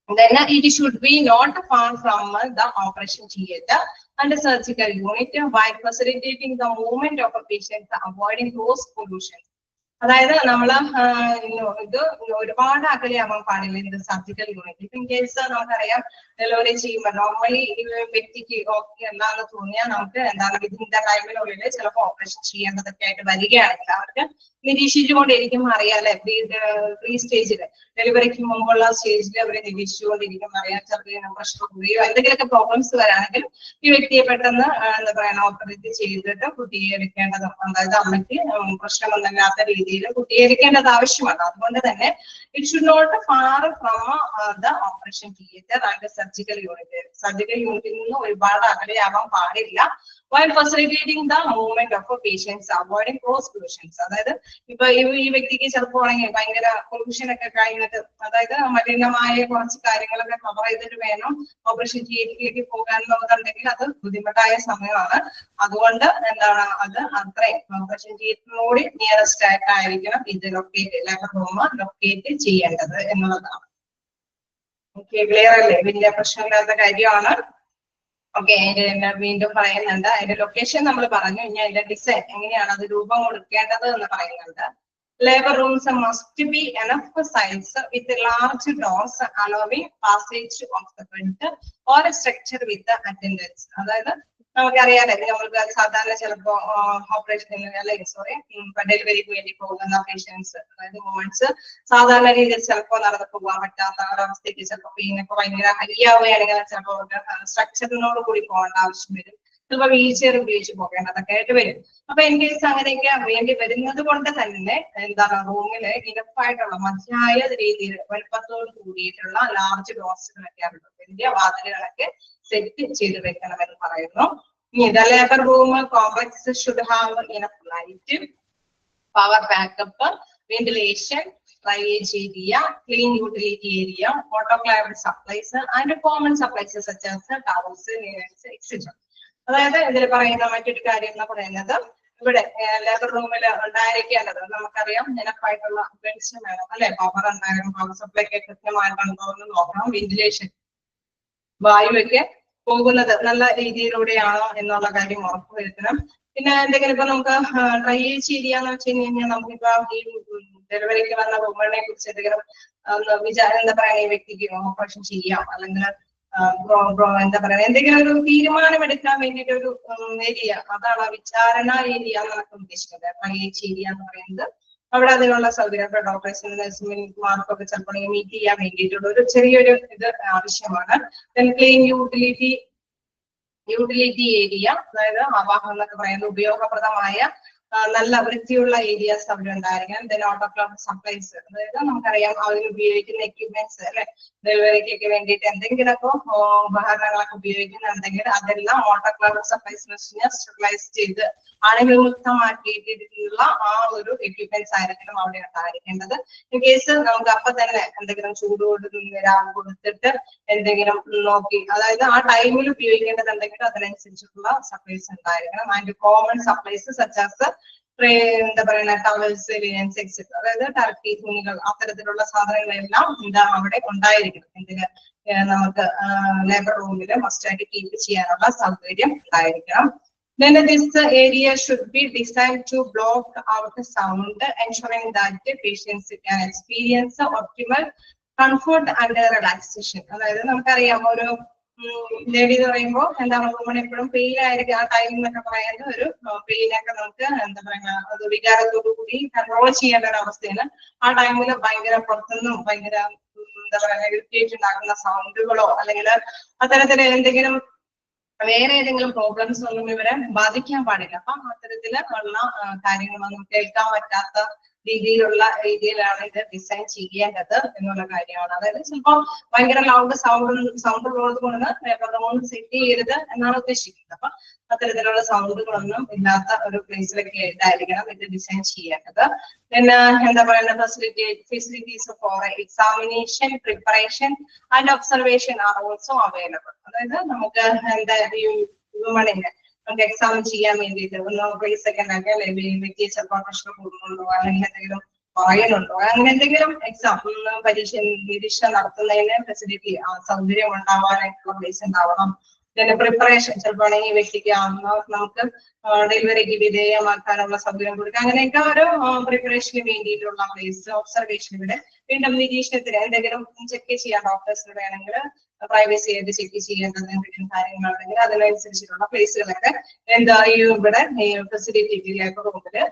Then it should be not far from the operation theatre and surgical unit while facilitating the movement of a patient, avoiding those pollutions. അതായത് നമ്മള് ഇത് ഒരുപാട് അകലെയാവാൻ പാടില്ല ഇത് സർജിക്കൽ യൂണിറ്റ്. ഇൻ കേസ് നമുക്കറിയാം ഡെലിവറി ചെയ്യുമ്പോൾ നോർമലി ഈ വ്യക്തിക്ക് ഓക്കെ അല്ലാന്ന് തോന്നിയാൽ നമുക്ക് എന്താണ് ഇതിന്റെ ടൈമിനുള്ളിൽ ചിലപ്പോൾ ഓപ്പറേഷൻ ചെയ്യേണ്ടതൊക്കെ ആയിട്ട് വരികയാണെങ്കിൽ അവർക്ക് നിരീക്ഷിച്ചുകൊണ്ടിരിക്കും. അറിയാല്ലേ പ്രീ സ്റ്റേജില് ഡെലിവറിക്ക് മുമ്പുള്ള സ്റ്റേജിൽ അവരെ നിരീക്ഷിച്ചുകൊണ്ടിരിക്കും. അറിയാം ചെറിയ പ്രശ്നം കൂടുകയോ എന്തെങ്കിലുമൊക്കെ പ്രോബ്ലംസ് വരാണെങ്കിൽ ഈ വ്യക്തിയെ പെട്ടെന്ന് എന്താ പറയാ ഓപ്പറേറ്റ് ചെയ്തിട്ട് കുട്ടിയെ എടുക്കേണ്ടതും, അതായത് അമ്മയ്ക്ക് പ്രശ്നമൊന്നുമില്ലാത്ത രീതിയിൽ കുട്ടിയേരിക്കേണ്ടത് ആവശ്യമാണ്. അതുകൊണ്ട് തന്നെ it should not far from the operation theatre and surgical unit. Surgical യൂണിറ്റിൽ നിന്ന് ഒരുപാട് അകലെയാവാൻ പാടില്ല. while facilitating the movement of patients, avoiding cross pollutions. അതായത് ഇപ്പൊ ഈ വ്യക്തിക്ക് ചിലപ്പോൾ ഭയങ്കര പൊല്യൂഷൻ ഒക്കെ കഴിഞ്ഞിട്ട് അതായത് മലിനമായ കുറച്ച് കാര്യങ്ങളൊക്കെ കവർ ചെയ്തിട്ട് വേണം ഓപ്പറേഷൻ തിയേറ്ററിലേക്ക് പോകാനുള്ളതുണ്ടെങ്കിൽ അത് ബുദ്ധിമുട്ടായ സമയമാണ്. അതുകൊണ്ട് എന്താണ് അത് അത്രയും ഓപ്പറേഷൻ തിയേറ്ററിനോട് നിയറസ്റ്റ് ആയിട്ടായിരിക്കണം ഇത് ലേബർ റൂം ലൊക്കേറ്റ് ചെയ്യേണ്ടത് എന്നുള്ളതാണ്. ഓക്കെ, ക്ലിയർ അല്ലേ? വലിയ പ്രശ്നമില്ലാത്ത കാര്യമാണ്. ഓക്കെ, അതിന്റെ വീണ്ടും പറയുന്നുണ്ട്. അതിന്റെ ലൊക്കേഷൻ നമ്മൾ പറഞ്ഞു. ഇനി അതിന്റെ ഡിസൈൻ എങ്ങനെയാണ് അത് രൂപം കൊടുക്കേണ്ടത് എന്ന് പറയുന്നുണ്ട്. Labour rooms must be enough size with large doors allowing passage of the bed or structure with attendance. അതായത് നമുക്കറിയാലേ നമ്മൾക്ക് സാധാരണ ചിലപ്പോ ഓപ്പറേഷൻ ഡെലിവറിക്ക് വേണ്ടി പോകുന്ന പേഷ്യൻസ് അതായത് വുമൻസ് സാധാരണ രീതിയിൽ ചിലപ്പോൾ നടന്നു പോകാൻ പറ്റാത്ത ഒരവസ്ഥയ്ക്ക് ചിലപ്പോൾ പെയിനൊക്കെ ഭയങ്കര ഹൈ ആവുകയാണെങ്കിൽ ചിലപ്പോൾ സ്ട്രക്ചറിനോട് കൂടി പോകേണ്ട ആവശ്യം വരും. ചിലപ്പോൾ വീൽ ചെയർ ഉപയോഗിച്ച് പോകേണ്ടതൊക്കെ ആയിട്ട് വരും. അപ്പൊ ഇൻ കേസ് അങ്ങനെയൊക്കെ വേണ്ടി വരുന്നത് കൊണ്ട് തന്നെ എന്താണ് റൂമില് ഇനപ്പായിട്ടുള്ള മധ്യായ രീതിയിൽ വലുപ്പത്തോട് കൂടിയിട്ടുള്ള ലാർജ് ഡോർസുകളൊക്കെ ഉണ്ട്. വലിയ വാതിലുകളൊക്കെ സെറ്റ് ചെയ്ത് വെക്കണമെന്ന് പറയുന്നു. The labor room complex should have enough light, power backup, ventilation, drainage area, clean utility area, autoclaved supplies, and common supplies such as towels, linens, etc. അതായത് ഇതിൽ പറയുന്ന മറ്റൊരു കാര്യം എന്ന് പറയുന്നത് ഇവിടെ ലേബർ റൂമിൽ ഉണ്ടായിരിക്കേണ്ടത് നമുക്കറിയാം നിനപ്പായിട്ടുള്ള വെളിച്ചം വേണം അല്ലെ, പവർ ഉണ്ടാകണം, പവർ സപ്ലൈ ഒക്കെ കൃത്യമായിട്ടുണ്ടോ എന്ന് നോക്കണം, വെന്റിലേഷൻ വായുവൊക്കെ പോകുന്നത് നല്ല രീതിയിലൂടെയാണോ എന്നുള്ള കാര്യം ഉറപ്പുവരുത്തണം. പിന്നെ എന്തെങ്കിലും ഇപ്പൊ നമുക്ക് ഡ്രൈനേജ് ഏരിയ എന്ന് വെച്ച് കഴിഞ്ഞാൽ നമുക്കിപ്പോ ഈ ഡെലിവറിക്ക് വന്ന വുമണിനെ കുറിച്ച് എന്തെങ്കിലും എന്താ പറയാ ഈ വ്യക്തിക്ക് ഓപ്പറേഷൻ ചെയ്യാം അല്ലെങ്കിൽ എന്താ പറയാ എന്തെങ്കിലും ഒരു തീരുമാനം എടുക്കാൻ വേണ്ടിയിട്ട് ഒരു ഏരിയ, അതാണ് വിചാരണ ഏരിയ എന്നൊക്കെ ഉദ്ദേശിക്കുന്നത്. ഡ്രൈനേജ് ഏരിയ എന്ന് പറയുന്നത് അവിടെ അതിനുള്ള സൗകര്യം ഡോക്ടേഴ്സിന് നഴ്സുമാർക്കൊക്കെ ചിലപ്പോൾ മീറ്റ് ചെയ്യാൻ വേണ്ടിയിട്ടുള്ള ഒരു ചെറിയൊരു ഇത് ആവശ്യമാണ്. ക്ലീൻ യൂട്ടിലിറ്റി ഏരിയ, അതായത് ആവാഹം എന്നൊക്കെ പറയുന്നത് ഉപയോഗപ്രദമായ നല്ല വൃത്തിയുള്ള ഏരിയാസ് അവിടെ ഉണ്ടായിരിക്കണം. ദെൻ ഓട്ടോക്ലാവ് സപ്ലൈസ്, അതായത് നമുക്കറിയാം അതിന് ഉപയോഗിക്കുന്ന എക്യുപ്മെന്റ്സ് അല്ലെ, ഡെലിവറിക്കൊക്കെ വേണ്ടിയിട്ട് എന്തെങ്കിലുമൊക്കെ ഉപകരണങ്ങളൊക്കെ ഉപയോഗിക്കുന്നുണ്ടെങ്കിൽ അതെല്ലാം ഓട്ടോക്ലാവ് സപ്ലൈസ് സ്റ്റെറിലൈസ് ചെയ്ത് അണുവിമുക്തമാക്കിയിട്ടുള്ള ആ ഒരു എക്യുപ്മെന്റ്സ് ആയിരിക്കണം അവിടെ ഉണ്ടായിരിക്കേണ്ടത്. ഇൻ കേസ് നമുക്ക് അപ്പൊ തന്നെ എന്തെങ്കിലും ചൂട് കൊടുത്തിട്ട് എന്തെങ്കിലും നോക്കി, അതായത് ആ ടൈമിൽ ഉപയോഗിക്കേണ്ടതുണ്ടെങ്കിൽ അതിനനുസരിച്ചിട്ടുള്ള സപ്ലൈസ് ഉണ്ടായിരിക്കണം. And common supplies such as എന്താ പറയുക ടവൽസ്, ലിനൻസ് എക്സെട്ര, അതായത് ടർക്കി തുണികൾ, അത്തരത്തിലുള്ള സാധനങ്ങളെല്ലാം എന്താ അവിടെ ഉണ്ടായിരിക്കണം. എന്തിന് നമുക്ക് ലേബർ റൂമിൽ മസ്റ്റായിട്ട് കീപ്പ് ചെയ്യാനുള്ള സൗകര്യം ഉണ്ടായിരിക്കണം. Then this area should be designed to block out the sound, ensuring that the patients can experience optimal comfort and relaxation. അതായത് നമുക്കറിയാം ഒരു ലേഡി എന്ന് പറയുമ്പോൾ എന്താണ് നമ്മുടെ എപ്പോഴും പെയിൻ ആയിരിക്കും. ആ ടൈം എന്നൊക്കെ പറയുന്നത് ഒരു പെയിനൊക്കെ നമുക്ക് എന്താ പറയുക അത് വികാരത്തോടു കൂടി കൺട്രോൾ ചെയ്യേണ്ട ഒരു അവസ്ഥയാണ്. ആ ടൈമിൽ ഭയങ്കര പുറത്തുനിന്നും ഭയങ്കര എന്താ പറയുക ഇറിറ്റേറ്റ് ഉണ്ടാക്കുന്ന സൗണ്ടുകളോ അല്ലെങ്കിൽ അത്തരത്തിൽ എന്തെങ്കിലും വേറെ ഏതെങ്കിലും പ്രോബ്ലംസ് ഒന്നും ഇവരെ ബാധിക്കാൻ പാടില്ല. അപ്പൊ അത്തരത്തില് ഉള്ള കാര്യങ്ങളൊന്നും കേൾക്കാൻ പറ്റാത്ത രീതിയിലാണ് ഇത് ഡിസൈൻ ചെയ്യേണ്ടത് എന്നുള്ള കാര്യമാണ്. അതായത് ചിലപ്പോൾ ഭയങ്കര ലൗഡ് സൗണ്ട് ഉള്ളത് കൊണ്ട് ലേബർ റൂം സെറ്റ് ചെയ്യരുത് എന്നാണ് ഉദ്ദേശിക്കുന്നത്. അപ്പൊ അത്തരത്തിലുള്ള സൗണ്ടുകളൊന്നും ഇല്ലാത്ത ഒരു പ്ലേസിലൊക്കെ ആയിട്ടായിരിക്കണം ഇത് ഡിസൈൻ ചെയ്യേണ്ടത്. പിന്നെ എന്താ പറയുക facilities for examination, preparation and observation are also available. അതായത് നമുക്ക് എന്താ വുമണിന് നമുക്ക് എക്സാം ചെയ്യാൻ വേണ്ടിയിട്ട് ഒന്ന് പ്ലേസ് ഒക്കെ ഉണ്ടാക്കി വ്യക്തിയെ ചിലപ്പോൾ പ്രശ്നം കൂടുന്നുണ്ടോ അല്ലെങ്കിൽ എന്തെങ്കിലും പറയുന്നുണ്ടോ അങ്ങനെ എന്തെങ്കിലും എക്സാം പരീക്ഷ നടത്തുന്നതിന് ഫെസിലിറ്റി സൗകര്യം ഉണ്ടാവാനായിട്ടുള്ള പ്ലേസ് ഉണ്ടാവണം. പിന്നെ പ്രിപ്പറേഷൻ ചിലപ്പോൾ ഈ വ്യക്തിക്ക് നമുക്ക് ഡെലിവറിക്ക് വിധേയമാക്കാനുള്ള സൗകര്യം കൊടുക്കുക. അങ്ങനെയൊക്കെ ഒരു പ്രിപ്പറേഷന് വേണ്ടിയിട്ടുള്ള പ്ലേസ്. ഒബ്സർവേഷൻ ഇവിടെ വീണ്ടും നിരീക്ഷണത്തിന് എന്തെങ്കിലും ചെക്ക് ചെയ്യാൻ ഡോക്ടേഴ്സിന് വേണമെങ്കിൽ പ്രൈവസി ആയിട്ട് ചെക്ക് ചെയ്യേണ്ടത് എന്തെങ്കിലും കാര്യങ്ങളുണ്ടെങ്കിൽ അതിനനുസരിച്ചിട്ടുള്ള പ്ലേസുകളൊക്കെ എന്താ ഇവിടെ ഫെസിലിറ്റി ലേബർ റൂമില്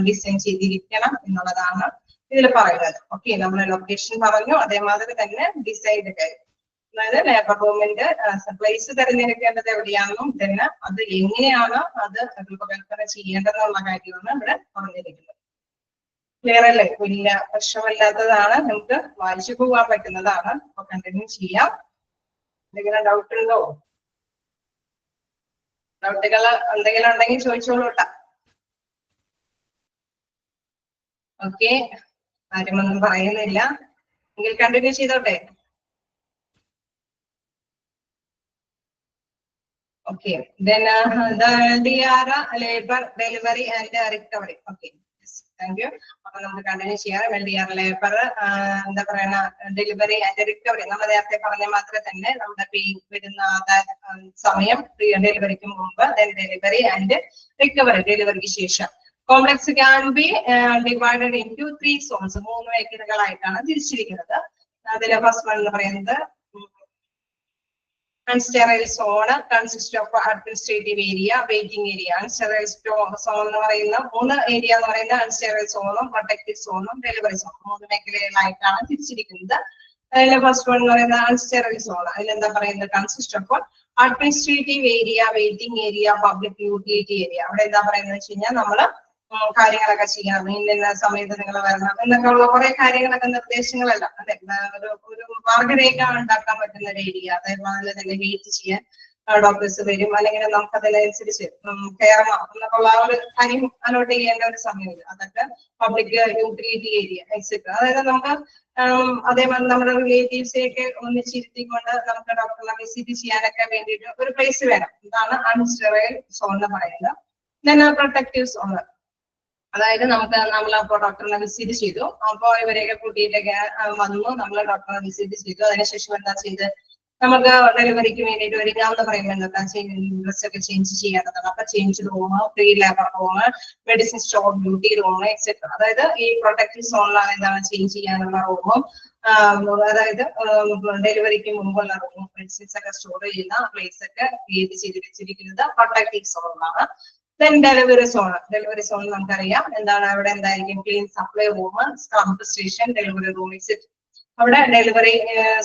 ഡിസൈൻ ചെയ്തിരിക്കണം എന്നുള്ളതാണ് ഇതിൽ പറയുന്നത്. ഓക്കെ, നമ്മൾ ലൊക്കേഷൻ പറഞ്ഞു, അതേമാതിരി തന്നെ ഡിസൈൻ്റെ കാര്യം. അതായത് ലേബർ റൂമിന്റെ പ്ലേസ് തിരഞ്ഞെടുക്കേണ്ടത് എവിടെയാണെന്നും തന്നെ അത് എങ്ങനെയാണ് അത് രൂപകൽപ്പന ചെയ്യേണ്ടതെന്നുള്ള കാര്യമാണ് ഇവിടെ പറഞ്ഞിരിക്കുന്നത്. ക്ലിയർ അല്ലേ? വലിയ പ്രശ്നമില്ലാത്തതാണ്, നമുക്ക് വായിച്ചു പോകാൻ പറ്റുന്നതാണ്. അപ്പൊ കണ്ടിന്യൂ ചെയ്യാം. എന്തെങ്കിലും ഡൗട്ട് ഉണ്ടോ? ഡൗട്ടുകൾ എന്തെങ്കിലും ഉണ്ടെങ്കിൽ ചോദിച്ചോളൂ കേട്ടാ. ഓക്കെ, ആരുമൊന്നും പറയുന്നില്ല എങ്കിൽ കണ്ടിന്യൂ ചെയ്തോട്ടെ. Okay, then the LDR, labor, delivery and recovery. Okay, yes, thank you. അപ്പൊ നമുക്ക് കണ്ടിന്യൂ ചെയ്യാം. LDR, ലേബർ, എന്താ പറയുക ഡെലിവറി ആൻഡ് റിക്കവറി. നമ്മൾ നേരത്തെ പറഞ്ഞ മാത്രമേ തന്നെ നമ്മുടെ പെയിൻ വരുന്ന സമയം ഡെലിവറിക്ക് മുമ്പ്, ഡെലിവറി ആൻഡ് റിക്കവറി, ഡെലിവറിക്ക് ശേഷം. Complex can be divided into 3 zones. 3 മേഖലകളായിട്ടാണ് തിരിച്ചിരിക്കുന്നത്. അതിലെ ഫസ്റ്റ് വൺ എന്ന് പറയുന്നത് unsterile zone consists of administrative area, waiting area. Unsterile zone എന്ന് പറയുന്ന 3 ഏരിയ എന്ന് പറയുന്നത് unsterile സോണും പ്രൊട്ടക്റ്റീവ് സോണും ഡെലിവറി സോണും 3 മേഖലകളായിട്ടാണ് തിരിച്ചിരിക്കുന്നത്. അതിലെ ഫസ്റ്റ് വൺ എന്ന് പറയുന്നത് unsterile zone. അതിലെന്താ പറയുന്നത് consist of administrative area, waiting area, public utility area. അവിടെ എന്താ പറയുന്നത് വെച്ച് കഴിഞ്ഞാൽ നമ്മള് കാര്യങ്ങളൊക്കെ ചെയ്യാം, ഇന്ന സമയത്ത് നിങ്ങൾ വരണം എന്നൊക്കെ ഉള്ള കുറെ കാര്യങ്ങളൊക്കെ നിർദ്ദേശങ്ങളല്ല. അതെ, ഒരു മാർഗരേഖ ഉണ്ടാക്കാൻ പറ്റുന്ന ഒരു ഏരിയ. അതേപോലെ തന്നെ വെയിറ്റ് ചെയ്യാൻ ഡോക്ടേഴ്സ് വരും, അല്ലെങ്കിൽ നമുക്ക് അതിനനുസരിച്ച് കയറണം എന്നൊക്കെ ഉള്ള ഒരു കാര്യം അലോട്ട് ചെയ്യേണ്ട ഒരു സമയമില്ല. അതൊക്കെ പബ്ലിക് യൂട്ടിലിറ്റി ഏരിയ എക്സെട്ര. അതായത് നമുക്ക് അതേപോലെ നമ്മുടെ റിലേറ്റീവ്സിനെയൊക്കെ ഒന്നിച്ചിരുത്തിക്കൊണ്ട് നമുക്ക് ഡോക്ടറിനെ വിസിറ്റ് ചെയ്യാനൊക്കെ വേണ്ടിയിട്ട് ഒരു പ്ലേസ് വേണം. ഇതാണ് അൺസ്റ്റെറൈൽ സോൺ എന്ന് പറയുന്നത്. then പ്രൊട്ടക്റ്റീവ് സോൺ, അതായത് നമ്മളപ്പോ ഡോക്ടറിനെ വിസിറ്റ് ചെയ്തു, അപ്പോ ഇവരെയൊക്കെ കൂട്ടിയിട്ടൊക്കെ വന്നു, നമ്മൾ ഡോക്ടറിനെ വിസിറ്റ് ചെയ്തു. അതിനുശേഷം എന്താ ചെയ്ത് നമുക്ക് ഡെലിവറിക്ക് വേണ്ടിയിട്ട് ഒരുങ്ങാമെന്ന് പറയുമ്പോൾ എന്താ ഡ്രസ് ഒക്കെ ചേഞ്ച് ചെയ്യേണ്ടതാണ്. അപ്പൊ change room, pre labour room, medicine store, duty room etcetera. അതായത് ഈ പ്രൊട്ടക്റ്റീവ് സോണിലാണ് എന്താണ് ചേഞ്ച് ചെയ്യാനുള്ള റൂമും, അതായത് ഡെലിവറിക്ക് മുമ്പുള്ള റൂമും മെഡിസിൻസ് ഒക്കെ സ്റ്റോർ ചെയ്യുന്ന പ്ലേസ് ഒക്കെ ക്രിയേറ്റ് ചെയ്ത് വെച്ചിരിക്കുന്നത് പ്രൊട്ടക്റ്റീവ് സോണിലാണ്. then delivery zone. Delivery zone നമുക്കറിയാം എന്താണ്, അവിടെ എന്തായിരിക്കും clean supply room, scrub station, delivery room etcetera. അവിടെ ഡെലിവറി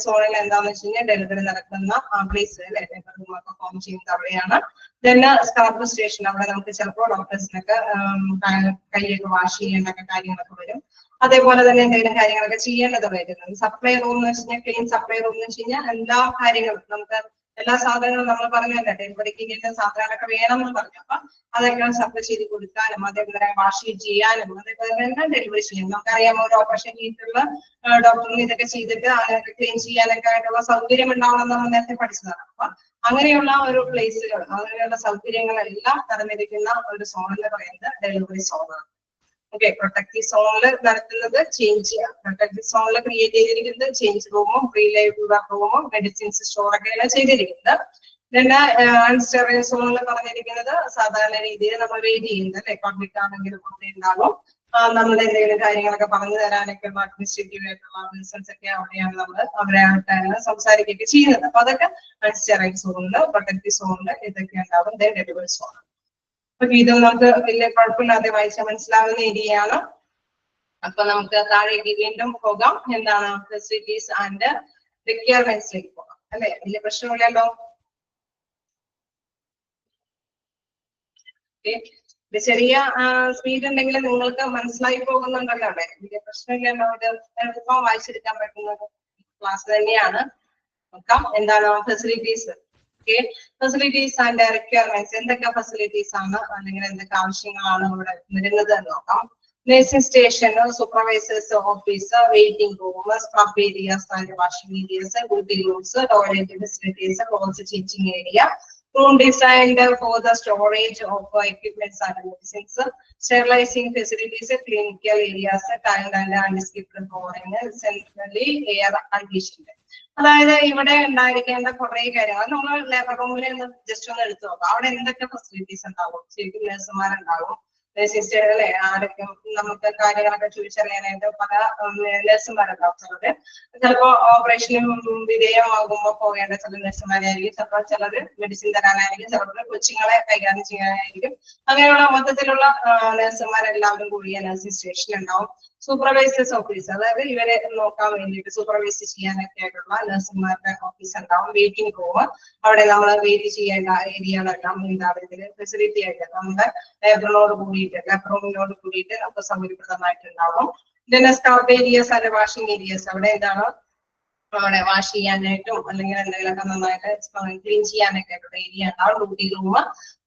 സോണിൽ എന്താണെന്ന് വെച്ച് കഴിഞ്ഞാൽ ഡെലിവറി നടക്കുന്ന പ്ലേസ് അല്ലെ, റൂം ഒക്കെ ഫോം ചെയ്യുന്നത് അവിടെയാണ്. then സ്ക്രബ് സ്റ്റേഷൻ, അവിടെ നമുക്ക് ചിലപ്പോൾ ഡോക്ടേഴ്സിനൊക്കെ കൈയൊക്കെ വാഷ് ചെയ്യേണ്ട കാര്യങ്ങളൊക്കെ വരും. അതേപോലെ തന്നെ എന്തെങ്കിലും കാര്യങ്ങളൊക്കെ ചെയ്യേണ്ടത് വരുന്നത്. സപ്ലൈ റൂം എന്ന് വെച്ച് കഴിഞ്ഞാൽ ക്ലീൻ സപ്ലൈ റൂം എന്ന് വെച്ച് കഴിഞ്ഞാൽ എല്ലാ കാര്യങ്ങളും നമുക്ക് എല്ലാ സാധനങ്ങളും നമ്മൾ പറഞ്ഞല്ലേ ഡെലിവറിക്ക് ഇങ്ങനത്തെ സാധനങ്ങളൊക്കെ വേണം എന്ന് പറഞ്ഞു. അപ്പൊ അതൊക്കെ സപ്ലൈ ചെയ്ത് കൊടുക്കാനും അതേപോലെ വാഷ് ചെയ്യാനും അതേപോലെ തന്നെ ഡെലിവറി ചെയ്യാനും. നമുക്കറിയാം ഒരു ഓപ്പറേഷൻ ചെയ്തിട്ടുള്ള ഡോക്ടറിന് ഇതൊക്കെ ചെയ്തിട്ട് അതിനൊക്കെ ക്ലീൻ ചെയ്യാനൊക്കെ ആയിട്ടുള്ള സൗകര്യം ഉണ്ടാവണം നമ്മൾ നേരത്തെ പഠിച്ചതാണ്. അപ്പൊ അങ്ങനെയുള്ള ഒരു പ്ലേസുകൾ, അങ്ങനെയുള്ള സൗകര്യങ്ങളെല്ലാം തരംതിരിക്കുന്ന ഒരു സോൺ എന്ന് പറയുന്നത് ഡെലിവറി സോണാണ്. ഓക്കെ, പ്രൊട്ടക്റ്റീവ് സോണിൽ നടത്തുന്നത് ചേഞ്ച് ചെയ്യാം. പ്രൊട്ടക്റ്റീവ് സോണിൽ ക്രിയേറ്റ് ചെയ്തിരിക്കുന്നത് ചേഞ്ച് റൂമും പ്രീ ലൈവ് റൂമും മെഡിസിൻസ് സ്റ്റോറൊക്കെയാണ് ചെയ്തിരിക്കുന്നത്. പിന്നെ അൺസ്റ്റെറിൽ സോണിൽ പറഞ്ഞിരിക്കുന്നത് സാധാരണ രീതിയിൽ നമ്മൾ വെയിറ്റ് ചെയ്യുന്നത് അല്ലെ, പബ്ലിക് ആണെങ്കിലും അവിടെ ഉണ്ടാകും. നമ്മുടെ എന്തെങ്കിലും കാര്യങ്ങളൊക്കെ പറഞ്ഞു തരാനൊക്കെ അഡ്മിനിസ്ട്രേറ്റീവ് ആയിട്ടുള്ള പേഴ്സൺസ് ഒക്കെ അവിടെയാണ് നമ്മൾ അവരായിട്ടാണ് സംസാരിക്കുകയൊക്കെ ചെയ്യുന്നത്. അപ്പൊ അതൊക്കെ അൺസ്റ്റെറൈൽ സോണില്, പ്രൊട്ടക്റ്റീവ് സോണില് ഇതൊക്കെ ഉണ്ടാവും. Delivery zone. അപ്പൊ ഇത് നമുക്ക് വലിയ കുഴപ്പമില്ലാതെ വായിച്ചാൽ മനസ്സിലാവുന്ന ഏരിയയാണ്. അപ്പൊ നമുക്ക് താഴേക്ക് വീണ്ടും പോകാം. എന്താണ് ഫെസിലിറ്റീസ് ആൻഡ് റിക്വയർമെന്റ്സിലേക്ക് പോകാം അല്ലെ, വലിയ പ്രശ്നമില്ലല്ലോ. ചെറിയ സ്പീഡ് ഉണ്ടെങ്കിൽ നിങ്ങൾക്ക് മനസ്സിലായി പോകുന്നുണ്ടല്ലോ അവിടെ, വലിയ പ്രശ്നമില്ലല്ലോ. ഇത് എളുപ്പം വായിച്ചെടുക്കാൻ പറ്റുന്നത് ക്ലാസ് തന്നെയാണ്. നോക്കാം എന്താണ് facilities. Okay, facilities and requirements. എന്തൊക്കെ ഫെസിലിറ്റീസ് ആണ് അല്ലെങ്കിൽ എന്തൊക്കെ ആവശ്യങ്ങളാണ് ഇവിടെ വരുന്നത് എന്ന് നോക്കാം. Nursing station, supervisors office, waiting room, scrub areas and washing areas, duty rooms, toilet facilities, cloth changing area, room designed for the storage of equipments and medicines, sterilizing facilities, clinical areas, tiled and unskipped flooring, centrally air conditioned. അതായത് ഇവിടെ ഉണ്ടായിരിക്കേണ്ട കുറെ കാര്യങ്ങൾ നമ്മൾ labour റൂമിൽ just ഒന്ന് എടുത്തു നോക്കാം. അവിടെ എന്തൊക്കെ ഫെസിലിറ്റീസ് ഉണ്ടാവും? ശരിക്കും നഴ്സുമാരുണ്ടാവും, അല്ലെ, ആരൊക്കെ നമുക്ക് കാര്യങ്ങളൊക്കെ ചോദിച്ചറിയാനായിട്ട് പല നഴ്സുമാരുണ്ടാവും. ചിലപ്പോ ഓപ്പറേഷന് വിധേയമാകുമ്പോൾ പോകേണ്ട ചില നഴ്സുമാരായിരിക്കും, ചിലപ്പോൾ ചിലര് മെഡിസിൻ തരാനായിരിക്കും, ചിലപ്പോൾ കൊച്ചുങ്ങളെ കൈകാര്യം ചെയ്യാനായിരിക്കും. അങ്ങനെയുള്ള മൊത്തത്തിലുള്ള നഴ്സുമാരെല്ലാവരും കൂടിയ നഴ്സിംഗ് സ്റ്റേഷൻ ഉണ്ടാവും. സൂപ്പർവൈസേഴ്സ് ഓഫീസ്, അതായത് ഇവരെ നോക്കാൻ വേണ്ടിയിട്ട് സൂപ്പർവൈസ് ചെയ്യാനൊക്കെ ആയിട്ടുള്ള നഴ്സുമാരുടെ ഓഫീസ് ഉണ്ടാവും. വെയിറ്റിംഗ് റൂം, അവിടെ നമ്മൾ വെയിറ്റ് ചെയ്യേണ്ട ഏരിയകളെല്ലാം ഉണ്ടാവും. ഇതിന് ഫെസിലിറ്റി ആയിട്ട് നമ്മുടെ ലേബറിനോട് കൂടിയിട്ട് ലേബർ റൂമിനോട് കൂടിയിട്ട് നമുക്ക് സൗകര്യപ്രദമായിട്ടുണ്ടാവും. പിന്നെ scrub areas and washing areas, അവിടെ എന്താണ് അവിടെ വാഷ് ചെയ്യാനായിട്ടും അല്ലെങ്കിൽ എന്തെങ്കിലുമൊക്കെ നന്നായിട്ട് ക്ലീൻ ചെയ്യാനൊക്കെ ആയിട്ടുള്ള ഏരിയ ഉണ്ടാവും. Duty room,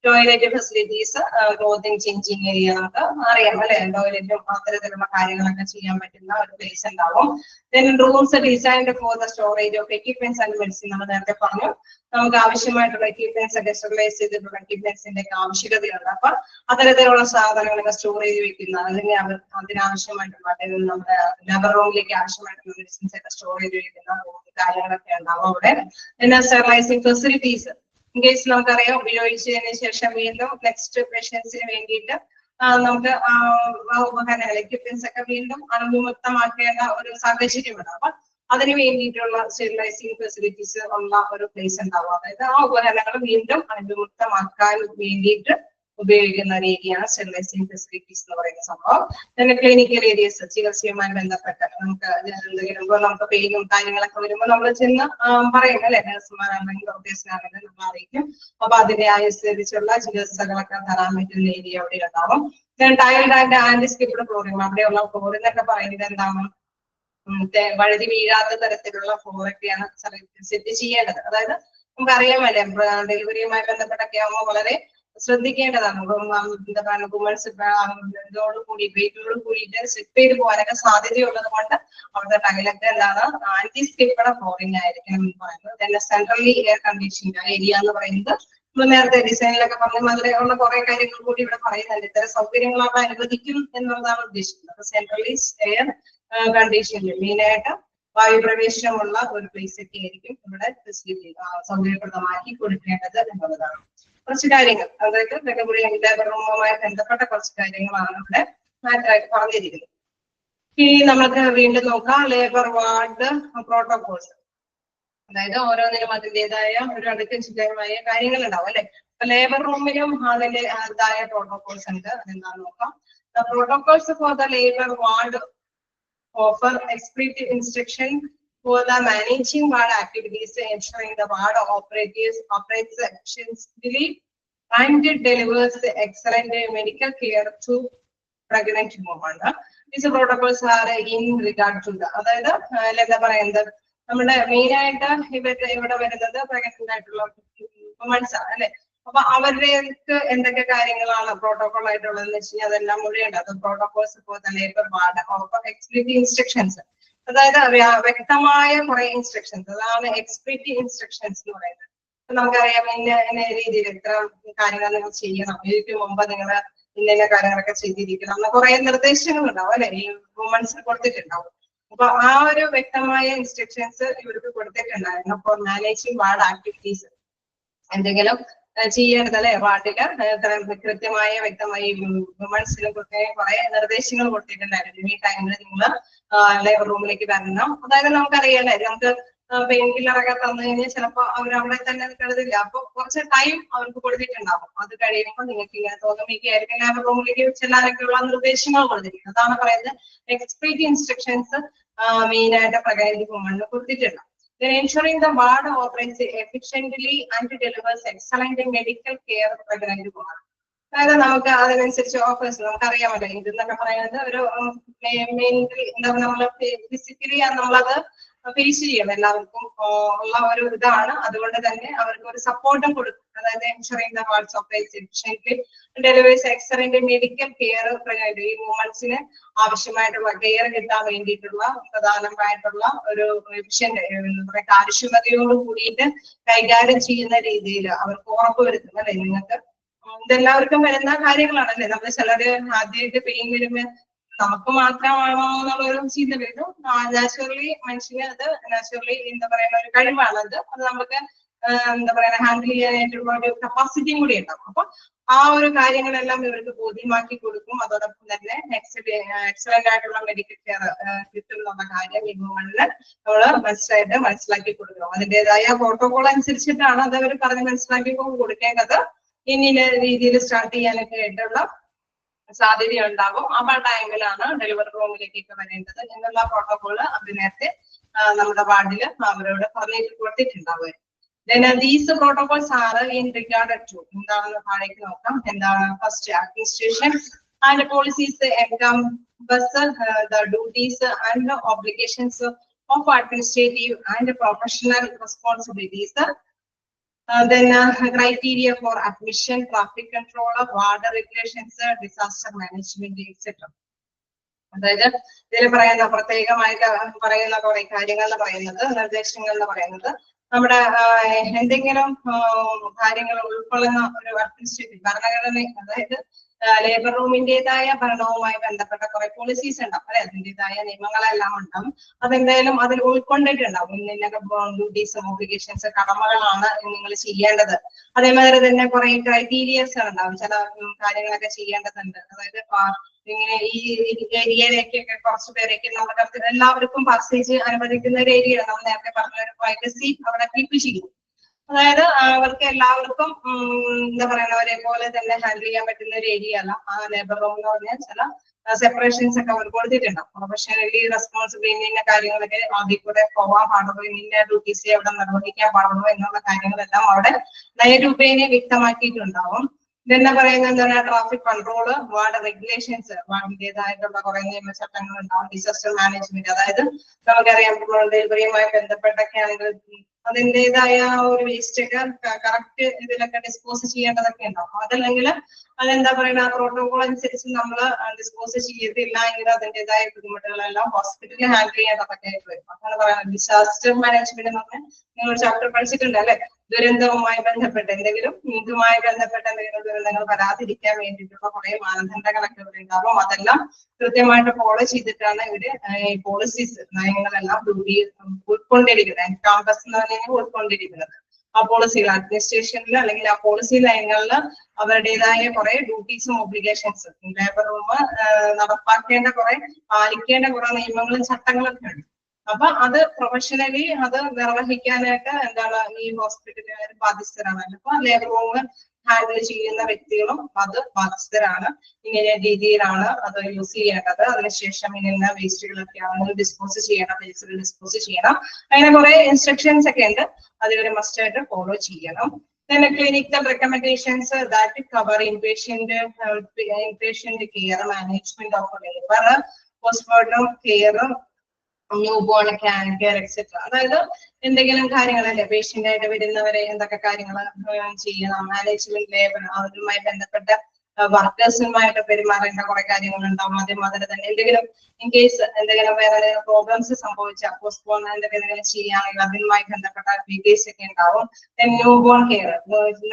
toilet facilities, clothing changing area, നമുക്ക് അറിയാം അല്ലെ, ടോയ്ലറ്റും അത്തരത്തിലുള്ള കാര്യങ്ങളൊക്കെ ചെയ്യാൻ പറ്റുന്ന ഒരു പ്ലേസ് ഉണ്ടാവും. Then rooms designed for the storage of equipments and medicine. നമ്മൾ നേരത്തെ പറഞ്ഞു നമുക്ക് ആവശ്യമായിട്ടുള്ള എക്യുപ്മെന്റ്സ് ഒക്കെ സ്റ്റെറിലൈസ് ചെയ്തിട്ടുള്ള എക്യുപ്മെന്റ്സിന്റെ ഒക്കെ ആവശ്യകതയുണ്ട്. അപ്പൊ അത്തരത്തിലുള്ള സാധനങ്ങളൊക്കെ സ്റ്റോർ ചെയ്ത് വെക്കുന്ന അല്ലെങ്കിൽ അതിനാവശ്യമായിട്ടുള്ള അല്ലെങ്കിൽ നമ്മുടെ ലേബർ റൂമിലേക്ക് ആവശ്യമായിട്ടുള്ള മെഡിസിൻസ് ഒക്കെ സ്റ്റോർ ചെയ്ത് വെക്കുന്ന കാര്യങ്ങളൊക്കെ ഉണ്ടാവും അവിടെ. പിന്നെ സ്റ്റെറിലൈസിംഗ് ഫെസിലിറ്റീസ്, ഇൻ കേസ് നമുക്കറിയാം ഉപയോഗിച്ചതിന് ശേഷം വീണ്ടും നെക്സ്റ്റ് പേഷ്യൻസിന് വേണ്ടിയിട്ട് നമുക്ക് ഉപകരണങ്ങൾ എക്യുപ്മെന്റ്സ് ഒക്കെ വീണ്ടും അണുവിമുക്തമാക്കേണ്ട ഒരു സാഹചര്യമുണ്ട്. അപ്പൊ അതിന് വേണ്ടിയിട്ടുള്ള സ്റ്റെറിലൈസിംഗ് ഫെസിലിറ്റീസ് ഉള്ള ഒരു പ്ലേസ് ഉണ്ടാവും. അതായത് ആ ഉപകരണങ്ങൾ വീണ്ടും അണുവിമുക്തമാക്കാൻ വേണ്ടിയിട്ട് ഉപയോഗിക്കുന്ന ഒരു ഏരിയയാണ് സ്റ്റെറിലൈസിംഗ് ഫെസിലിറ്റീസ് എന്ന് പറയുന്ന സംഭവം. പിന്നെ ക്ലിനിക്കൽ ഏരിയസ്, ചികിത്സയുമായി ബന്ധപ്പെട്ട് നമുക്ക് എന്തെങ്കിലും നമുക്ക് പെയിനും കാര്യങ്ങളൊക്കെ വരുമ്പോൾ നമ്മൾ ചെന്ന് പറയും അല്ലെ, നഴ്സുമാരാണെങ്കിൽ ഡോക്ടേഴ്സിനാണെങ്കിലും നമ്മൾ അറിയിക്കും. അപ്പൊ അതിനെ അനുസരിച്ചുള്ള ചികിത്സകളൊക്കെ തരാൻ പറ്റുന്ന ഏരിയ അവിടെ ഉണ്ടാവും. ടൈൽഡ് ആൻഡ് ആന്റിസ്കിപ്ഡ് ഫ്ലോറിംഗ്, അവിടെയുള്ള ഫ്ലോറിംഗ് എന്നൊക്കെ പറയുന്നത് എന്താണ്, വഴുതി വീഴാത്ത തരത്തിലുള്ള ഫ്ലോറൊക്കെയാണ് സെറ്റ് ചെയ്യേണ്ടത്. അതായത് നമുക്കറിയാമല്ലേ, ഡെലിവറിയുമായി ബന്ധപ്പെട്ടൊക്കെ ആകുമ്പോൾ വളരെ ശ്രദ്ധിക്കേണ്ടതാണ്. എന്താ പറയുക, വുമൻസ് ഇതോട് കൂടി വെയിറ്റോട് കൂടിയിട്ട് സ്ലിപ്പ് ചെയ്ത് പോകാനൊക്കെ സാധ്യതയുള്ളത് കൊണ്ട് അവിടുത്തെ ടൈലൊക്കെ എന്താണ് ആന്റിസ്കിപ്ഡ് ഫ്ലോറിംഗ് ആയിരിക്കണം എന്ന് പറയുന്നത്. പിന്നെ സെൻട്രലി എയർ കണ്ടീഷൻഡ് ഏരിയ എന്ന് പറയുന്നത് നമ്മൾ നേരത്തെ ഡിസൈനിലൊക്കെ പറഞ്ഞ അതിലുള്ള കുറെ കാര്യങ്ങൾ കൂടി ഇവിടെ പറയുന്നുണ്ട്. ഇത്തരം സൗകര്യങ്ങൾ അവിടെ അനുവദിക്കും എന്നുള്ളതാണ് ഉദ്ദേശിക്കുന്നത്. അപ്പൊ സെൻട്രലി എയർ കണ്ടീഷനിൽ മെയിനായിട്ട് വായുപ്രവേശനമുള്ള ഒരു പ്ലേസ് ഒക്കെ ആയിരിക്കും ഇവിടെ ഫെസിലിറ്റി സൗകര്യപ്രദമാക്കി കൊടുക്കേണ്ടത് എന്നുള്ളതാണ്. കുറച്ച് കാര്യങ്ങൾ, അതായത് ലേബർ റൂമുമായി ബന്ധപ്പെട്ട കുറച്ച് കാര്യങ്ങളാണ് ഇവിടെ മാറ്ററായിട്ട് പറഞ്ഞിരിക്കുന്നത്. ഇനി നമുക്ക് വീണ്ടും നോക്കാം ലേബർ വാർഡ് പ്രോട്ടോകോൾസ്. അതായത് ഓരോന്നിനും അതിൻ്റെതായ ഒരു അടുക്കും ചിട്ടയുമായ കാര്യങ്ങൾ ഉണ്ടാവും അല്ലെ. അപ്പൊ ലേബർ റൂമിലും അതിൻ്റെതായ പ്രോട്ടോകോൾസ് ഉണ്ട്. അതെന്താണെന്ന് നോക്കാം. Protocols for the labour ward offer explicit instruction for the managing ward activities, ensuring the ward operates efficiently and delivers excellent medical care to pregnant women. These protocols are in regard to the അതായത് എന്താ പറയുന്നത്, നമ്മുടെ main ആയിട്ട് ഇവിടെ വരുന്നത് pregnant ആയിട്ടുള്ള women's ആണ് അല്ലെ. അപ്പൊ അവർക്ക് എന്തൊക്കെ കാര്യങ്ങളാണ് പ്രോട്ടോകോൾ ആയിട്ടുള്ളതെന്ന് വെച്ച് കഴിഞ്ഞാൽ അതെല്ലാം മുഴുവൻ അത് പ്രോട്ടോകോൾസ് പോലെ labour ward offer explicit instructions, അതായത് വ്യക്തമായ കുറെ ഇൻസ്ട്രക്ഷൻസ്, അതാണ് എക്സ്പ്ലിസിറ്റ് ഇൻസ്ട്രക്ഷൻസ് എന്ന് പറയുന്നത്. നമുക്കറിയാം ഇന്ന രീതിയിൽ ഇത്ര കാര്യങ്ങൾ നിങ്ങൾ ചെയ്യണം, ഇതിന് മുമ്പ് നിങ്ങൾ ഇന്ന കാര്യങ്ങളൊക്കെ ചെയ്തിരിക്കണം എന്ന കുറെ നിർദ്ദേശങ്ങൾ ഉണ്ടാവും അല്ലെ, ഈ വുമൺസിന് കൊടുത്തിട്ടുണ്ടാവും. അപ്പൊ ആ ഒരു വ്യക്തമായ ഇൻസ്ട്രക്ഷൻസ് ഇവർക്ക് കൊടുത്തിട്ടുണ്ടായിരുന്നു. അപ്പോൾ മാനേജിങ് വാർഡ് ആക്ടിവിറ്റീസ് എന്തെങ്കിലും ചെയ്യേണ്ടത് അല്ലെ, വാർഡില് കൃത്യമായ വ്യക്തമായി വുമൺസിന് കുറെ നിർദ്ദേശങ്ങൾ കൊടുത്തിട്ടുണ്ടായിരുന്നു. ഈ ടൈമിൽ നിങ്ങൾ ലേബർ റൂമിലേക്ക് വരണം. അതായത് നമുക്കറിയാലേ, നമുക്ക് പെയിൻ കില്ലറൊക്കെ തന്നു കഴിഞ്ഞാൽ ചിലപ്പോൾ അവർ അവിടെ തന്നെ നിൽക്കരുതില്ല. അപ്പൊ കുറച്ച് ടൈം അവർക്ക് കൊടുത്തിട്ടുണ്ടാവും. അത് കഴിയുമ്പോൾ നിങ്ങൾക്ക് ഇങ്ങനെ തോന്നുമ്പോഴേക്കായിരിക്കും ലേബർ റൂമിലേക്ക് ചെല്ലാനൊക്കെയുള്ള നിർദ്ദേശങ്ങൾ കൊടുത്തിരിക്കുന്നത്. അതാണ് പറയുന്നത് എക്സ്പ്ലിസിറ്റ് ഇൻസ്ട്രക്ഷൻസ് മെയിൻ ആയിട്ട് പ്രകാരം വുമണിന് കൊടുത്തിട്ടുണ്ട്. Then ensuring the ward operates efficiently and delivers excellent medical care പ്രകാരം വുമൺ. അതായത് നമുക്ക് അതിനനുസരിച്ച് ഓഫേഴ്സ് നമുക്കറിയാമല്ലോ. ഇതെന്നൊക്കെ പറയുന്നത് ഒരു മെയിൻലി എന്താ നമ്മള് ഫിസിക്കലി നമ്മളത് ഫേസ് ചെയ്യണം, എല്ലാവർക്കും ഉള്ള ഒരു ഇതാണ്. അതുകൊണ്ട് തന്നെ അവർക്ക് ഒരു സപ്പോർട്ടും കൊടുക്കും. അതായത് ensuring the wards operates efficiently delivers excellent medical care പ്രകാരം ഈ വുമൺസിന് ആവശ്യമായിട്ടുള്ള കെയർ കിട്ടാൻ വേണ്ടിയിട്ടുള്ള പ്രധാനമായിട്ടുള്ള ഒരു എഫിഷ്യന്റ് കാര്യക്ഷമതയോട് കൂടിയിട്ട് കൈകാര്യം ചെയ്യുന്ന രീതിയിൽ അവർക്ക് ഉറപ്പുവരുത്തും അല്ലെ. നിങ്ങൾക്ക് ഇതെല്ലാവർക്കും വരുന്ന കാര്യങ്ങളാണല്ലേ. നമ്മൾ ചിലര് ആദ്യമായിട്ട് പെയിൻ വരുമ്പോ നമുക്ക് മാത്രമാണോ എന്നുള്ളൊരു ചിന്ത വരും. നാച്ചുറലി മനുഷ്യന് അത് നാച്ചുറലി എന്താ പറയുന്ന ഒരു കഴിവാണത്. അത് നമുക്ക് എന്താ പറയുക ഹാൻഡിൽ ചെയ്യാനായിട്ടുള്ള ഒരു കപ്പാസിറ്റിയും കൂടി ഉണ്ടാവും. അപ്പൊ ആ ഒരു കാര്യങ്ങളെല്ലാം ഇവർക്ക് ബോധ്യമാക്കി കൊടുക്കും. അതോടൊപ്പം തന്നെ എക്സലന്റ് ആയിട്ടുള്ള മെഡിക്കൽ കെയർ കിട്ടും എന്നുള്ള കാര്യം ഈ വുമണിന് നമ്മള് മനസ്സിലാക്കി കൊടുക്കണം. അതിൻ്റെതായ പ്രോട്ടോകോൾ അനുസരിച്ചിട്ടാണ് അത് അവർ പറഞ്ഞ് മനസ്സിലാക്കി കൊടുക്കേണ്ടത്. ഇന്ന രീതിയിൽ സ്റ്റാർട്ട് ചെയ്യാനൊക്കെ ആയിട്ടുള്ള സാധ്യതയുണ്ടാകും. ആ ടൈമിലാണ് ഡെലിവറി റൂമിലേക്കൊക്കെ വരേണ്ടത് എന്നുള്ള പ്രോട്ടോകോള് അത് നേരത്തെ നമ്മുടെ വാർഡില് അവരോട് പറഞ്ഞിട്ട് കൊടുത്തിട്ടുണ്ടാവുക. Then these protocols are in regard to എന്താണെന്ന് താഴേക്ക് നോക്കാം. എന്താണ് first administration and policies encompass the duties and obligations of administrative and professional responsibilities. Then criteria for admission, traffic control, water regulations, disaster management, etc. അതായത് ഇതിൽ പറയുന്ന പ്രത്യേകമായിട്ട് പറയുന്ന കുറെ കാര്യങ്ങൾ എന്ന് പറയുന്നത് നിർദ്ദേശങ്ങൾ എന്ന് പറയുന്നത് നമ്മുടെ എന്തെങ്കിലും കാര്യങ്ങൾ ഉൾക്കൊള്ളുന്ന ഒരു അഡ്മിനിസ്ട്രേറ്റീവ് ഭരണഘടന, അതായത് ലേബർ റൂമിന്റേതായ ഭരണവുമായി ബന്ധപ്പെട്ട കുറെ പോളിസീസ് ഉണ്ടാവും അല്ലെ, അതിൻ്റെതായ നിയമങ്ങളെല്ലാം ഉണ്ടാവും. അതെന്തായാലും അതിൽ ഉൾക്കൊണ്ടിട്ടുണ്ടാവും. ഇന്ന ഡ്യൂട്ടീസ് ഓബ്ലിഗേഷൻസ് കടമകളാണ് നിങ്ങൾ ചെയ്യേണ്ടത്. അതേമാതിരി തന്നെ കുറെ ക്രൈറ്റീരിയസ് ഉണ്ടാവും. ചില കാര്യങ്ങളൊക്കെ ചെയ്യേണ്ടതുണ്ട്. അതായത് ഇങ്ങനെ ഈ ഏരിയയിലേക്കൊക്കെ കുറച്ച് പേരൊക്കെ നമുക്ക് എല്ലാവർക്കും പാസേജ് അനുവദിക്കുന്ന ഒരു ഏരിയ നമ്മൾ നേരത്തെ പറഞ്ഞ ഒരു പ്രൈവസി അവിടെ കീപ്പ് ചെയ്യും. അതായത് അവർക്ക് എല്ലാവർക്കും എന്താ പറയുക ഒരേപോലെ തന്നെ ഹാൻഡിൽ ചെയ്യാൻ പറ്റുന്ന ഒരു ഏരിയ അല്ല ആ ലേബർ റൂം എന്ന് പറഞ്ഞാൽ. ചില സെപ്പറേഷൻസ് ഒക്കെ അവർ കൊടുത്തിട്ടുണ്ടാവും. പ്രൊഫഷണലി റെസ്പോൺസിബിൾ ഇന്ന കാര്യങ്ങളൊക്കെ അതിൽ കൂടെ പോവാൻ പാടുള്ളൂ, ഇന്ന ഡ്യൂട്ടീസ് അവിടെ നിർവഹിക്കാൻ പാടുള്ളൂ എന്നുള്ള കാര്യങ്ങളെല്ലാം അവിടെ നയരൂപേണ വ്യക്തമാക്കിയിട്ടുണ്ടാവും. ഇതെന്താ പറയുന്നത് എന്താണ് ട്രാഫിക് കൺട്രോള്, വാർഡ് റെഗുലേഷൻസ്, വാർഡിന്റേതായിട്ടുള്ള കുറെ നിയമചട്ടങ്ങൾ ഉണ്ടാവും. ഡിസാസ്റ്റർ മാനേജ്മെന്റ്, അതായത് നമുക്കറിയാം ഡെലിവറിയുമായി ബന്ധപ്പെട്ടൊക്കെ ആണെങ്കിൽ അതിൻ്റെതായ ഒരു വേസ്റ്റ് ഒക്കെ കറക്റ്റ് ഇതിലൊക്കെ ഡിസ്പോസ് ചെയ്യേണ്ടതൊക്കെ ഉണ്ടാവും. അതല്ലെങ്കിൽ അതെന്താ പറയുക പ്രോട്ടോകോൾ അനുസരിച്ച് നമ്മൾ ഡിസ്പോസ് ചെയ്യത്തില്ല എങ്കിൽ അതിൻ്റെതായ ബുദ്ധിമുട്ടുകളെല്ലാം ഹോസ്പിറ്റലിൽ ഹാൻഡിൽ ചെയ്യേണ്ടതൊക്കെ ആയിട്ട് വരും. അതാണ് പറയുന്നത് ഡിസാസ്റ്റർ മാനേജ്മെന്റ് എന്ന് പറഞ്ഞാൽ നിങ്ങൾ ചാപ്റ്റർ പഠിച്ചിട്ടുണ്ട് അല്ലെ. ദുരന്തവുമായി ബന്ധപ്പെട്ട് എന്തെങ്കിലും ഇതുമായി ബന്ധപ്പെട്ട എന്തെങ്കിലും ദുരന്തങ്ങൾ വരാതിരിക്കാൻ വേണ്ടിയിട്ടുള്ള കുറെ മാനദണ്ഡങ്ങളൊക്കെ ഇവിടെ ഉണ്ടാവും. അതെല്ലാം കൃത്യമായിട്ട് ഫോളോ ചെയ്തിട്ടാണ് ഇവര് ഈ പോളിസീസ് നയങ്ങളെല്ലാം ഉൾക്കൊണ്ടിരിക്കുന്നത്. എൻകംപസ് എന്ന് പറഞ്ഞാൽ ഉൾക്കൊണ്ടിരിക്കുന്നത് ആ പോളിസികൾ അഡ്മിനിസ്ട്രേഷനിൽ അല്ലെങ്കിൽ ആ പോളിസി നയങ്ങളിൽ അവരുടേതായ കുറെ ഡ്യൂട്ടീസും ഒബ്ലിഗേഷൻസ് ലേബർ റൂം നടപ്പാക്കേണ്ട കുറെ പാലിക്കേണ്ട കുറെ നിയമങ്ങളും ചട്ടങ്ങളൊക്കെ ഉണ്ട്. അപ്പൊ അത് പ്രൊഫഷണലി അത് നിർവഹിക്കാനായിട്ട് എന്താണ് ഈ ഹോസ്പിറ്റലുകാർ ബാധ്യസ്ഥരാണ്. അപ്പൊ ലേബർ റൂം ഹാൻഡിൽ ചെയ്യുന്ന വ്യക്തികളും അത് ബാധ്യസ്ഥരാണ്. ഇങ്ങനെ രീതിയിലാണ് അത് യൂസ് ചെയ്യേണ്ടത്. അതിനുശേഷം ഇങ്ങനെ വേസ്റ്റുകളൊക്കെ ആണെങ്കിൽ ഡിസ്പോസ് ചെയ്യണം, വേസ്റ്റുകൾ ഡിസ്പോസ് ചെയ്യണം. അങ്ങനെ കുറെ ഇൻസ്ട്രക്ഷൻസ് ഒക്കെ ഉണ്ട്. അത് ഇവര് മസ്റ്റ് ആയിട്ട് ഫോളോ ചെയ്യണം. Then clinical recommendations that cover inpatient care, management of labor, postpartum care, newborn care etcetera. അതായത് എന്തെങ്കിലും കാര്യങ്ങളല്ലേ പേഷ്യന്റ് ആയിട്ട് വരുന്നവരെ എന്തൊക്കെ കാര്യങ്ങൾ ചെയ്യണം, മാനേജ്മെന്റ് ലേബർ അതുമായി ബന്ധപ്പെട്ട വർക്കേഴ്സുമായിട്ട് പെരുമാറേണ്ട കുറെ കാര്യങ്ങൾ ഉണ്ടാവും. അതേമാതിരി തന്നെ എന്തെങ്കിലും ഇൻ കേസ് എന്തെങ്കിലും വേറെ പ്രോബ്ലംസ് സംഭവിച്ചാൽ പോസ്റ്റ്പോൺമെന്റ് എന്തെങ്കിലും ചെയ്യുകയാണെങ്കിൽ അതുമായി ബന്ധപ്പെട്ട ഡീറ്റെയിൽസ് ഒക്കെ ഉണ്ടാവും. ന്യൂബോൺ കെയർ,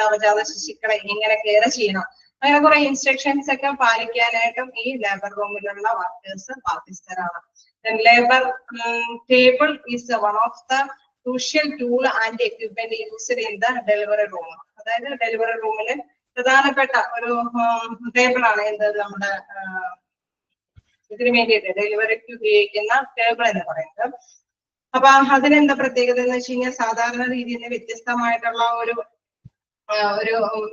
നവജാത ശിശുക്കളെ എങ്ങനെ കെയർ ചെയ്യണം, അങ്ങനെ കുറെ ഇൻസ്ട്രക്ഷൻസ് ഒക്കെ പാലിക്കാനായിട്ടും ഈ ലേബർ റൂമിലുള്ള വർക്കേഴ്സ് ബാധ്യസ്ഥരാണ്. Labour table is one of the crucial tool and equipment used in the delivery room. അതായത് ഡെലിവറി റൂമിൽ പ്രധാനപ്പെട്ട ഒരു ടേബിൾ ആണ് എന്തത് നമ്മുടെ ഇതിന് വേണ്ടിയിട്ട് ഡെലിവറിക്ക് ഉപയോഗിക്കുന്ന ടേബിൾ എന്ന് പറയുന്നത്. അപ്പൊ അതിനെന്താ പ്രത്യേകത എന്ന് വെച്ച് കഴിഞ്ഞാൽ സാധാരണ രീതിയിൽ നിന്ന് വ്യത്യസ്തമായിട്ടുള്ള ഒരു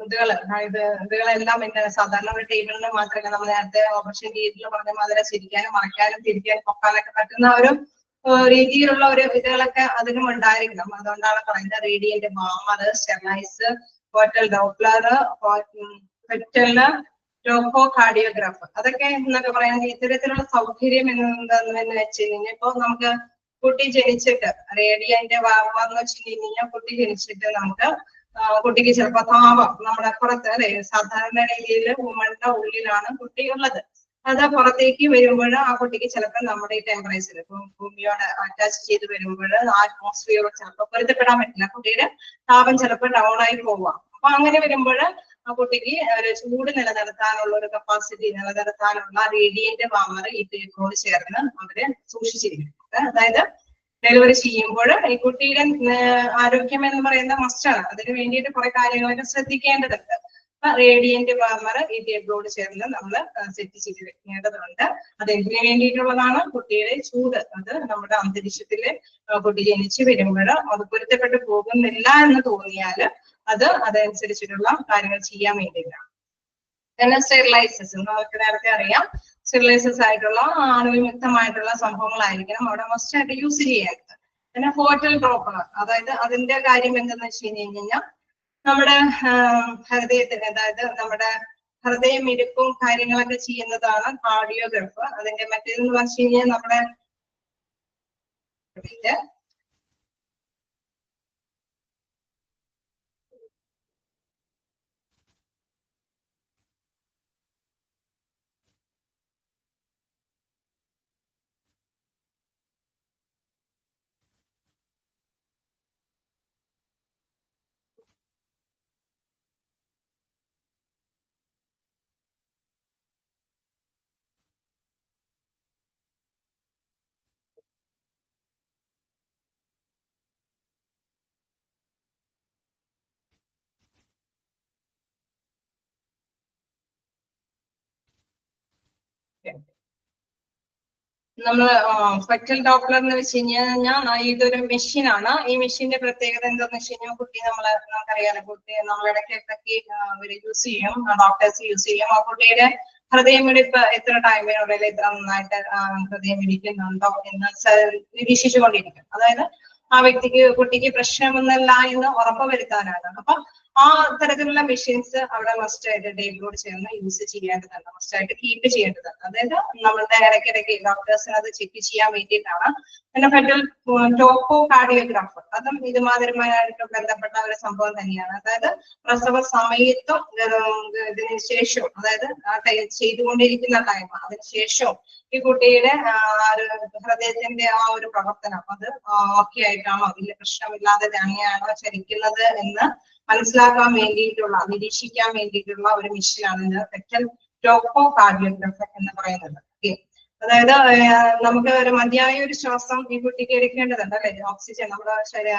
ഇതുകളെല്ലാം എന്താണ് സാധാരണ ഒരു ടേബിളിന് മാത്രമല്ല നമ്മൾ നേരത്തെ ഓപ്പറേഷൻ തിയേറ്ററിൽ പറഞ്ഞ മാതിരി ചിരിക്കാനും മറയ്ക്കാനും തിരിക്കാനും പൊക്കാനൊക്കെ പറ്റുന്ന ഒരു രീതിയിലുള്ള ഒരു ഇതുകളൊക്കെ അതിനും ഉണ്ടായിരിക്കണം. അതുകൊണ്ടാണ് പറയുന്നത് radiant warmer, sterilise, portal Doppler, topo cardiograph, അതൊക്കെ എന്നൊക്കെ പറയുന്നത് ഇത്തരത്തിലുള്ള സൗകര്യം എന്താണെന്ന് വെച്ച് കഴിഞ്ഞാൽ ഇപ്പൊ നമുക്ക് കുട്ടി ജനിച്ചിട്ട് റേഡിയന്റ് വാമർ എന്ന് വെച്ച് കഴിഞ്ഞാൽ കുട്ടി ജനിച്ചിട്ട് നമുക്ക് കുട്ടിക്ക് ചിലപ്പോ താപം നമ്മുടെ പുറത്ത് അല്ലെ സാധാരണ രീതിയിൽ വുമണിന്റെ ഉള്ളിലാണ് കുട്ടി ഉള്ളത്. അത് പുറത്തേക്ക് വരുമ്പോൾ ആ കുട്ടിക്ക് ചിലപ്പോൾ നമ്മുടെ ഈ ടെമ്പറേച്ചർ ഭൂമിയോട് അറ്റാച്ച് ചെയ്ത് വരുമ്പോൾ ആറ്റ്മോസ്ഫിയറോട് ചിലപ്പോൾ പൊരുത്തപ്പെടാൻ പറ്റില്ല. കുട്ടിയുടെ താപം ചിലപ്പോൾ ഡൗൺ ആയി പോവാം. അപ്പൊ അങ്ങനെ വരുമ്പോൾ ആ കുട്ടിക്ക് ഒരു ചൂട് നിലനിർത്താനുള്ള ഒരു കപ്പാസിറ്റി നിലനിർത്താനുള്ള റേഡിയന്റ് വാമർ ഈ ടേബിളോട് ചേർന്ന് അവര് സൂക്ഷിച്ചിരിക്കുന്നത്. അതായത് ഡെലിവറി ചെയ്യുമ്പോൾ ഈ കുട്ടിയുടെ ആരോഗ്യം എന്ന് പറയുന്ന മസ്റ്റാണ്. അതിന് വേണ്ടിയിട്ട് കുറെ കാര്യങ്ങളൊക്കെ ശ്രദ്ധിക്കേണ്ടതുണ്ട്. അപ്പൊ റേഡിയന്റ് വാമർ ഈ ടേബിളോട് ചേർന്ന് നമ്മൾ സെറ്റ് ചെയ്ത് വെക്കേണ്ടതുണ്ട്. അത് എന്തിനു വേണ്ടിയിട്ടുള്ളതാണ്? കുട്ടിയുടെ ചൂട് അത് നമ്മുടെ അന്തരീക്ഷത്തില് കുട്ടി ജനിച്ചു വരുമ്പോൾ അത് പൊരുത്തപ്പെട്ട് പോകുന്നില്ല എന്ന് തോന്നിയാൽ അതനുസരിച്ചിട്ടുള്ള കാര്യങ്ങൾ ചെയ്യാൻ വേണ്ടിയിട്ടാണ്. പിന്നെ സ്റ്റെറിലൈസസ് നമുക്ക് നേരത്തെ അറിയാം. സ്റ്റെറിലൈസസ് ആയിട്ടുള്ള അണുവിമുക്തമായിട്ടുള്ള സംഭവങ്ങളായിരിക്കണം അവിടെ മസ്റ്റ് ആയിട്ട് യൂസ് ചെയ്യേണ്ടത്. പിന്നെ പോർട്ടൽ ഡ്രോപ്പർ, അതായത് അതിന്റെ കാര്യം എന്തെന്ന് വെച്ച് കഴിഞ്ഞാൽ നമ്മുടെ ഹൃദയത്തിന്, അതായത് നമ്മുടെ ഹൃദയമിടിപ്പും കാര്യങ്ങളൊക്കെ ചെയ്യുന്നതാണ് കാർഡിയോഗ്രാഫ്. അതിന്റെ മറ്റേതെന്ന് വെച്ച് കഴിഞ്ഞാൽ നമ്മുടെ നമ്മൾ ഫെറ്റൽ ഡോപ്ലർ എന്ന് വെച്ച് കഴിഞ്ഞാൽ ഇതൊരു മെഷീനാണ്. ഈ മെഷീന്റെ പ്രത്യേകത എന്താണെന്ന് വെച്ച് കഴിഞ്ഞാൽ കുട്ടി നമുക്കറിയാലോ കുട്ടി നമ്മളിടയ്ക്കൊക്കെ യൂസ് ചെയ്യും, ഡോക്ടേഴ്സ് യൂസ് ചെയ്യും. ആ കുട്ടിയുടെ ഹൃദയമിടിപ്പ് എത്ര ടൈമിനുള്ളിൽ എത്ര നന്നായിട്ട് ഹൃദയം ഇടിക്കുന്നുണ്ടോ എന്ന് നിരീക്ഷിച്ചുകൊണ്ടിരിക്കും. അതായത് ആ കുട്ടിക്ക് പ്രശ്നമൊന്നുമില്ല എന്ന് ഉറപ്പുവരുത്താനാണ്. അപ്പൊ ആ തരത്തിലുള്ള മെഷീൻസ് അവിടെ മസ്റ്റ് ആയിട്ട് ടേബിളോട് ചേർന്ന് യൂസ് ചെയ്യേണ്ടതാണ്, മസ്റ്റ് ആയിട്ട് കീപ്പ് ചെയ്യേണ്ടതാണ്. അതായത് നമ്മളുടെ ഇടയ്ക്കിടയ്ക്ക് ഡോക്ടേഴ്സിന് അത് ചെക്ക് ചെയ്യാൻ വേണ്ടിയിട്ടാണ്. പിന്നെ ഫെറ്റൽ ടോപ്പോ കാർഡിയോഗ്രാഫ്, അതും ഇതുമാതിരിയുമായിട്ട് ബന്ധപ്പെട്ട ഒരു സംഭവം തന്നെയാണ്. അതായത് പ്രസവ സമയത്തും ഇതിന് ശേഷവും, അതായത് ആ ചെയ്തുകൊണ്ടിരിക്കുന്ന ടൈം അതിനുശേഷവും ഈ കുട്ടിയുടെ ഹൃദയത്തിന്റെ ആ ഒരു പ്രവർത്തനം അത് ഓക്കെ ആയിട്ടാണോ, വലിയ പ്രശ്നമില്ലാതെ തന്നെയാണോ ചലിക്കുന്നത് എന്ന് മനസ്സിലാക്കാൻ വേണ്ടിയിട്ടുള്ള, നിരീക്ഷിക്കാൻ വേണ്ടിയിട്ടുള്ള ഒരു മെഷീനാണ് ഫെറ്റൽ ടോപ്പോ കാർഡിയോഗ്രാഫ് എന്ന് പറയുന്നത്. അതായത് നമുക്ക് ഒരു മതിയായ ഒരു ശ്വാസം ഈ കുട്ടിക്ക് എടുക്കേണ്ടതുണ്ട് അല്ലെ. ഓക്സിജൻ നമ്മുടെ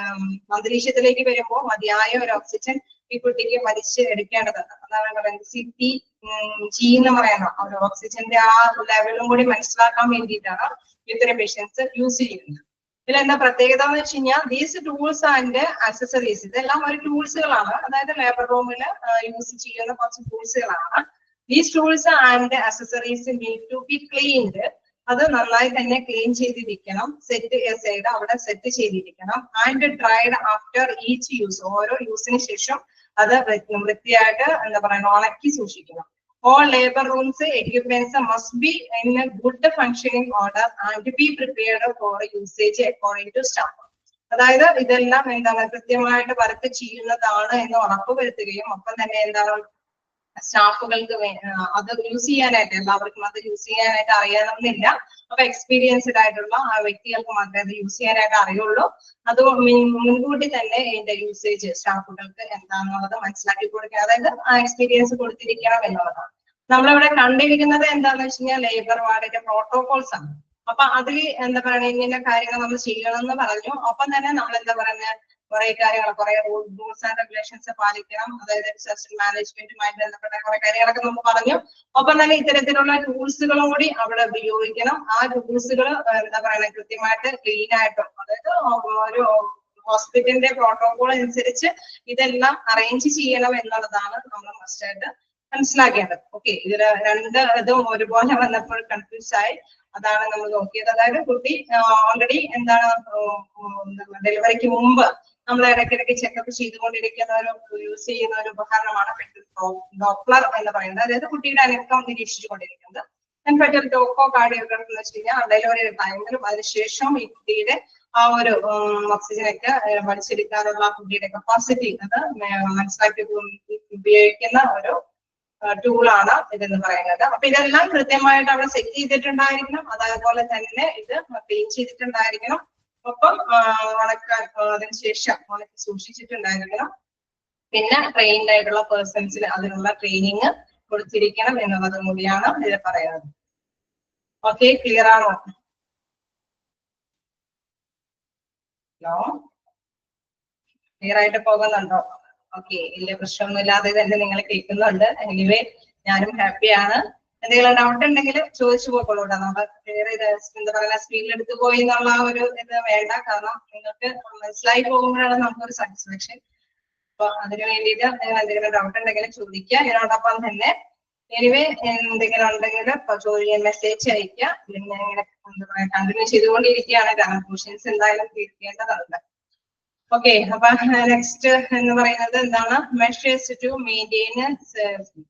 അന്തരീക്ഷത്തിലേക്ക് വരുമ്പോൾ മതിയായ ഒരു ഓക്സിജൻ ഈ കുട്ടിക്ക് വലിച്ച് എടുക്കേണ്ടതുണ്ട്. അതാണ് പറയുന്നത് CPG എന്ന് പറയുന്ന ഒരു ഓക്സിജന്റെ ആ ലെവലും കൂടി മനസ്സിലാക്കാൻ വേണ്ടിയിട്ടാണ് ഇത്തരം മെഷീൻസ് യൂസ് ചെയ്യുന്നത്. ഇതിലെന്താ പ്രത്യേകത എന്ന് വെച്ച് കഴിഞ്ഞാൽ ദീസ് ടൂൾസ് ആൻഡ് അക്സസറീസ്, ഇതെല്ലാം ഒരു ടൂൾസുകളാണ്. അതായത് ലേബർ റൂമിൽ യൂസ് ചെയ്യുന്ന കുറച്ച് ടൂൾസുകളാണ്. These tools and accessories need to be cleaned, അത് നന്നായി തന്നെ ക്ലീൻ ചെയ്തിരിക്കണം. സൈഡ് അവിടെ സെറ്റ് ചെയ്തിരിക്കണം. And dried after each use, ഓരോ യൂസിന് ശേഷം അത് വൃത്തിയായിട്ട് എന്താ പറയുക ഉണക്കി സൂക്ഷിക്കണം. All labor rooms equipments must be in a good functioning order and be prepared for usage according to staff. അതായത് ഇതെല്ലാം എന്താണ് കൃത്യമായിട്ട് വർക്ക് ചെയ്യുന്നതാണ് എന്ന് ഉറപ്പുവരുത്തുകയും ഒപ്പം തന്നെ എന്താണ് സ്റ്റാഫുകൾക്ക് അത് യൂസ് ചെയ്യാനായിട്ട് എല്ലാവർക്കും അത് യൂസ് ചെയ്യാനായിട്ട് അറിയണമെന്നില്ല. അപ്പൊ എക്സ്പീരിയൻസ്ഡ് ആയിട്ടുള്ള ആ വ്യക്തികൾക്ക് മാത്രമേ അത് യൂസ് ചെയ്യാനായിട്ട് അറിയുള്ളൂ. അത് മുൻകൂട്ടി തന്നെ ഇതിന്റെ യൂസേജ് സ്റ്റാഫുകൾക്ക് എന്താണെന്നുള്ളത് മനസ്സിലാക്കി കൊടുക്കുക, അതായത് ആ എക്സ്പീരിയൻസ് കൊടുത്തിരിക്കണം എന്നുള്ളതാണ്. നമ്മളിവിടെ കണ്ടിരിക്കുന്നത് എന്താണെന്ന് വെച്ച് കഴിഞ്ഞാൽ ലേബർ വാർഡിന്റെ പ്രോട്ടോകോൾസ് ആണ്. അപ്പൊ അതിൽ എന്താ പറയുക, ഇങ്ങനെ കാര്യങ്ങൾ നമ്മൾ ചെയ്യണം എന്ന് പറഞ്ഞു. ഒപ്പം തന്നെ നമ്മൾ എന്താ പറയുക, കുറെ കാര്യങ്ങൾ, കുറെ റൂൾസ് ആൻഡ് റെഗുലേഷൻസ് പാലിക്കണം, അതായത് ഡിസാസ്റ്റർ മാനേജ്മെന്റുമായി ബന്ധപ്പെട്ട കുറെ കാര്യങ്ങളൊക്കെ നമ്മൾ പറഞ്ഞു. ഒപ്പം തന്നെ ഇത്തരത്തിലുള്ള ടൂൾസുകളും കൂടി അവിടെ ഉപയോഗിക്കണം. ആ ടൂൾസുകൾ എന്താ പറയുക, കൃത്യമായിട്ട് ക്ലീൻ ആയിട്ടും, അതായത് ഒരു ഹോസ്പിറ്റലിന്റെ പ്രോട്ടോകോൾ അനുസരിച്ച് ഇതെല്ലാം അറേഞ്ച് ചെയ്യണം എന്നുള്ളതാണ് നമ്മൾ മസ്റ്റായിട്ട് മനസ്സിലാക്കേണ്ടത്. ഓക്കെ, ഇതില് രണ്ട് ഇതും ഒരുപോലെ വന്നപ്പോൾ കൺഫ്യൂസ് ആയി. അതാണ് നമ്മൾ നോക്കിയത്. അതായത് കുട്ടി ഓൾറെഡി എന്താണ് ഡെലിവറിക്ക് മുമ്പ് നമ്മൾ ഇടയ്ക്കിടയ്ക്ക് ചെക്കപ്പ് ചെയ്തുകൊണ്ടിരിക്കുന്ന ഒരു യൂസ് ചെയ്യുന്ന ഒരു ഉപകരണമാണ് ഡോപ്ലർ എന്ന് പറയുന്നത്. അതായത് കുട്ടിയുടെ അനക്കം നിരീക്ഷിച്ചുകൊണ്ടിരിക്കുന്നത്. ഫെറ്റൽ ടോക്കോ കാർഡിയോഗ്രാഫി എന്ന് വെച്ച് കഴിഞ്ഞാൽ ഡെലിവറി ടൈമിലും അതിനുശേഷം ഈ കുട്ടിയുടെ ആ ഒരു ഓക്സിജനൊക്കെ വലിച്ചെടുക്കാനുള്ള കുട്ടിയുടെ കപ്പാസിറ്റി അത് മനസ്സിലാക്കി ഉപയോഗിക്കുന്ന ഒരു ടൂളാണ് ഇതെന്ന് പറയുന്നത്. അപ്പൊ ഇതെല്ലാം കൃത്യമായിട്ട് അവിടെ സെറ്റ് ചെയ്തിട്ടുണ്ടായിരിക്കണം. അതേപോലെ തന്നെ ഇത് ക്ലീൻ ചെയ്തിട്ടുണ്ടായിരിക്കണം. ഒപ്പം ഉണക്കാൻ അതിനുശേഷം ഉണക്കി സൂക്ഷിച്ചിട്ടുണ്ടായിരിക്കണം. പിന്നെ ട്രെയിൻഡ് ആയിട്ടുള്ള പേഴ്സൺസിന് അതിനുള്ള ട്രെയിനിങ് കൊടുത്തിരിക്കണം എന്നുള്ളതും കൂടിയാണ് ഇതിൽ പറയുന്നത്. ഓക്കെ, ക്ലിയർ ആണോ? ഹലോ, ക്ലിയർ ആയിട്ട് പോകുന്നുണ്ടോ? ഓക്കെ, വലിയ പ്രശ്നമൊന്നും ഇല്ലാതെ തന്നെ നിങ്ങൾ കേൾക്കുന്നുണ്ട്. എനിവേ ഞാനും ഹാപ്പിയാണ്. എന്തെങ്കിലും ഡൗട്ട് ഉണ്ടെങ്കിൽ ചോദിച്ചു പോയിക്കോളൂ കേട്ടോ. നമ്മൾ ക്ലിയർ ചെയ്ത് എന്താ പറയുക, സ്ക്രീനിൽ എടുത്തു പോയി എന്നുള്ള ഒരു ഇത് വേണ്ട. കാരണം നിങ്ങൾക്ക് മനസ്സിലായി പോകുമ്പോഴാണ് നമുക്കൊരു സാറ്റിസ്ഫാക്ഷൻ. അപ്പൊ അതിന് വേണ്ടിയിട്ട് നിങ്ങൾ എന്തെങ്കിലും ഡൗട്ട് ഉണ്ടെങ്കിൽ ചോദിക്കുക. ഇതിനോടൊപ്പം തന്നെ എനിവേ എന്തെങ്കിലും ഉണ്ടെങ്കിൽ മെസ്സേജ് അയക്കുക. പിന്നെ ഇങ്ങനെ എന്താ പറയുക, കണ്ടിന്യൂ ചെയ്തുകൊണ്ടിരിക്കുകയാണ്. കാരണം ക്വസ്റ്റ്യൻസ് എന്തായാലും തീർക്കേണ്ടതുണ്ട്. ഓക്കെ, അപ്പൊ നെക്സ്റ്റ് എന്ന് പറയുന്നത് എന്താണ്, മെഷേഴ്സ് ടു മെയിൻറ്റെയിൻ സേഫ്റ്റി.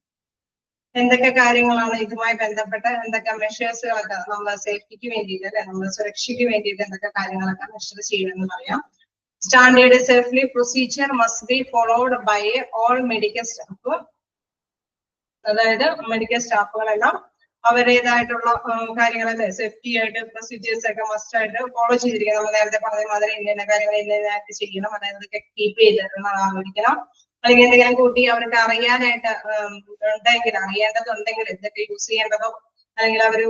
എന്തൊക്കെ കാര്യങ്ങളാണ് ഇതുമായി ബന്ധപ്പെട്ട്, എന്തൊക്കെ മെഷേഴ്സുകളൊക്കെ നമ്മൾ സേഫ്റ്റിക്ക് വേണ്ടിയിട്ട്, അല്ലെ, നമ്മുടെ സുരക്ഷയ്ക്ക് വേണ്ടിയിട്ട് എന്തൊക്കെ കാര്യങ്ങളൊക്കെ മെഷർ ചെയ്യണമെന്ന് പറയാം. Standard safety procedure must be followed by all medical staff. അതായത് മെഡിക്കൽ സ്റ്റാഫുകളെല്ലാം അവരുടേതായിട്ടുള്ള കാര്യങ്ങളല്ലേ, സേഫ്റ്റി ആയിട്ട് പ്രൊസീജിയേഴ്സ് ഒക്കെ മസ്റ്റ് ആയിട്ട് ഫോളോ ചെയ്തിരിക്കണം. നമ്മൾ നേരത്തെ പറഞ്ഞ മാതിരി ഇന്ന കാര്യങ്ങൾ ഇന്നതായിട്ട് ചെയ്യണം. അതായത് ഇതൊക്കെ കീപ്പ് ചെയ്തിരിക്കണം. അല്ലെങ്കിൽ എന്തെങ്കിലും കൂട്ടി അവർക്ക് അറിയാനായിട്ട് അറിയേണ്ടതുണ്ടെങ്കിൽ എന്തൊക്കെ യൂസ് ചെയ്യേണ്ടതോ, അല്ലെങ്കിൽ അവർ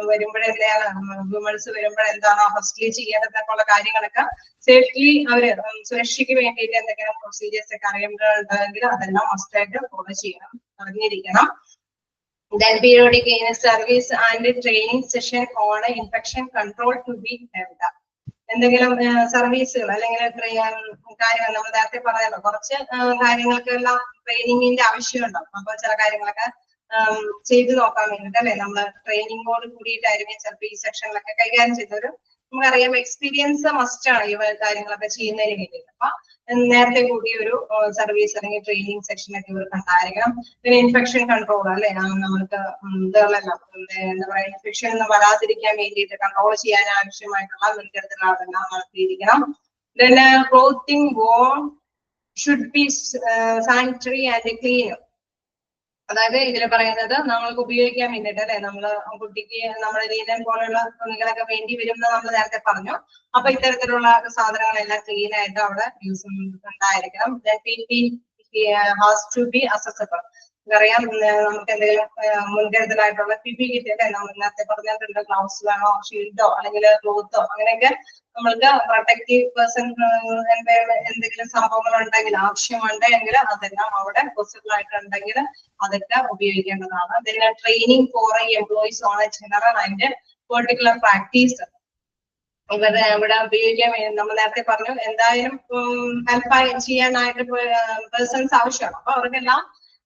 വരുമ്പോഴെന്താണ് വുമൺസ് വരുമ്പോഴെന്താണോ ഫസ്റ്റ്ലി ചെയ്യേണ്ടതൊക്കെയുള്ള കാര്യങ്ങളൊക്കെ സേഫ്റ്റ്ലി അവര് സുരക്ഷയ്ക്ക് വേണ്ടിയിട്ട് എന്തെങ്കിലും പ്രൊസീജിയേഴ്സ് ഒക്കെ അറിയേണ്ടതുണ്ടെങ്കിൽ അതെല്ലാം മസ്റ്റ് ആയിട്ട് ഫോളോ ചെയ്യണം, അറിഞ്ഞിരിക്കണം. Then periodic service and training session on infection control to be held. എന്തെങ്കിലും സർവീസുകൾ അല്ലെങ്കിൽ കാര്യങ്ങൾ നമ്മൾ നേരത്തെ പറയാലോ, കുറച്ച് കാര്യങ്ങൾക്കെല്ലാം ട്രെയിനിങ്ങിന്റെ ആവശ്യമുണ്ടാവും. അപ്പൊ ചില കാര്യങ്ങളൊക്കെ ചെയ്തു നോക്കാൻ വേണ്ടിട്ട്, അല്ലെ, നമ്മൾ ട്രെയിനിങ്ങോട് കൂടിയിട്ടായിരിക്കും ചിലപ്പോൾ ഈ സെക്ഷനിലൊക്കെ കൈകാര്യം ചെയ്തൊരു, നമുക്കറിയാം എക്സ്പീരിയൻസ് മസ്റ്റ് ആണ് ഈ കാര്യങ്ങളൊക്കെ ചെയ്യുന്നതിന് വേണ്ടിയിട്ട്. അപ്പൊ നേരത്തെ കൂടി ഒരു സർവീസ് അല്ലെങ്കിൽ ട്രെയിനിങ് സെക്ഷനൊക്കെ ഇവർക്ക് ഉണ്ടായിരിക്കണം. പിന്നെ ഇൻഫെക്ഷൻ കൺട്രോൾ, അല്ലെ, നമ്മൾക്ക് ഇതുകളെല്ലാം എന്താ പറയാ, ഇൻഫെക്ഷൻ ഒന്നും വരാതിരിക്കാൻ വേണ്ടിയിട്ട് കൺട്രോൾ ചെയ്യാൻ ആവശ്യമായിട്ടുള്ള മുൻകരുതലുകളെല്ലാം നടത്തിയിരിക്കണം. പിന്നെ clothing worn should be sanitary and clean. അതായത് ഇതിൽ പറയുന്നത് നമ്മൾക്ക് ഉപയോഗിക്കാൻ വേണ്ടിയിട്ട്, അല്ലെ, നമ്മള് കുട്ടിക്ക് നമ്മുടെ ലീനൻ പോലുള്ള തുണികളൊക്കെ വേണ്ടി വരും എന്ന് നമ്മൾ നേരത്തെ പറഞ്ഞു. അപ്പൊ ഇത്തരത്തിലുള്ള സാധനങ്ങളെല്ലാം ക്ലീൻ ആയിട്ട് അവിടെ യൂസ് ഉണ്ടായിരിക്കണം. Has to be accessible. അറിയാം, നമുക്ക് എന്തെങ്കിലും മുൻകരുതലായിട്ടുള്ള PPE കിറ്റ്, അല്ലെ, നമ്മൾ നേരത്തെ പറഞ്ഞിട്ടുണ്ട്, ഗ്ലൗസ് വേണോ, ഷീൽഡോ അല്ലെങ്കിൽ ക്ലോത്തോ, അങ്ങനെയൊക്കെ നമ്മൾക്ക് പ്രൊട്ടക്റ്റീവ് പേഴ്സൺ എന്തെങ്കിലും സംഭവങ്ങൾ ഉണ്ടെങ്കിൽ, ആവശ്യമുണ്ടെങ്കിൽ അതെല്ലാം അവിടെ പോസിബിൾ ആയിട്ടുണ്ടെങ്കിൽ അതൊക്കെ ഉപയോഗിക്കേണ്ടതാണ്. പിന്നെ training for employees on A general and particular practice. ഇവിടെ ഉപയോഗിക്കാൻ വേണ്ടി നമ്മൾ നേരത്തെ പറഞ്ഞു, എന്തായാലും ഹെൽപ്പ് ചെയ്യാനായിട്ട് പേഴ്സൺസ് ആവശ്യമാണ്. അപ്പൊ അവർക്കെല്ലാം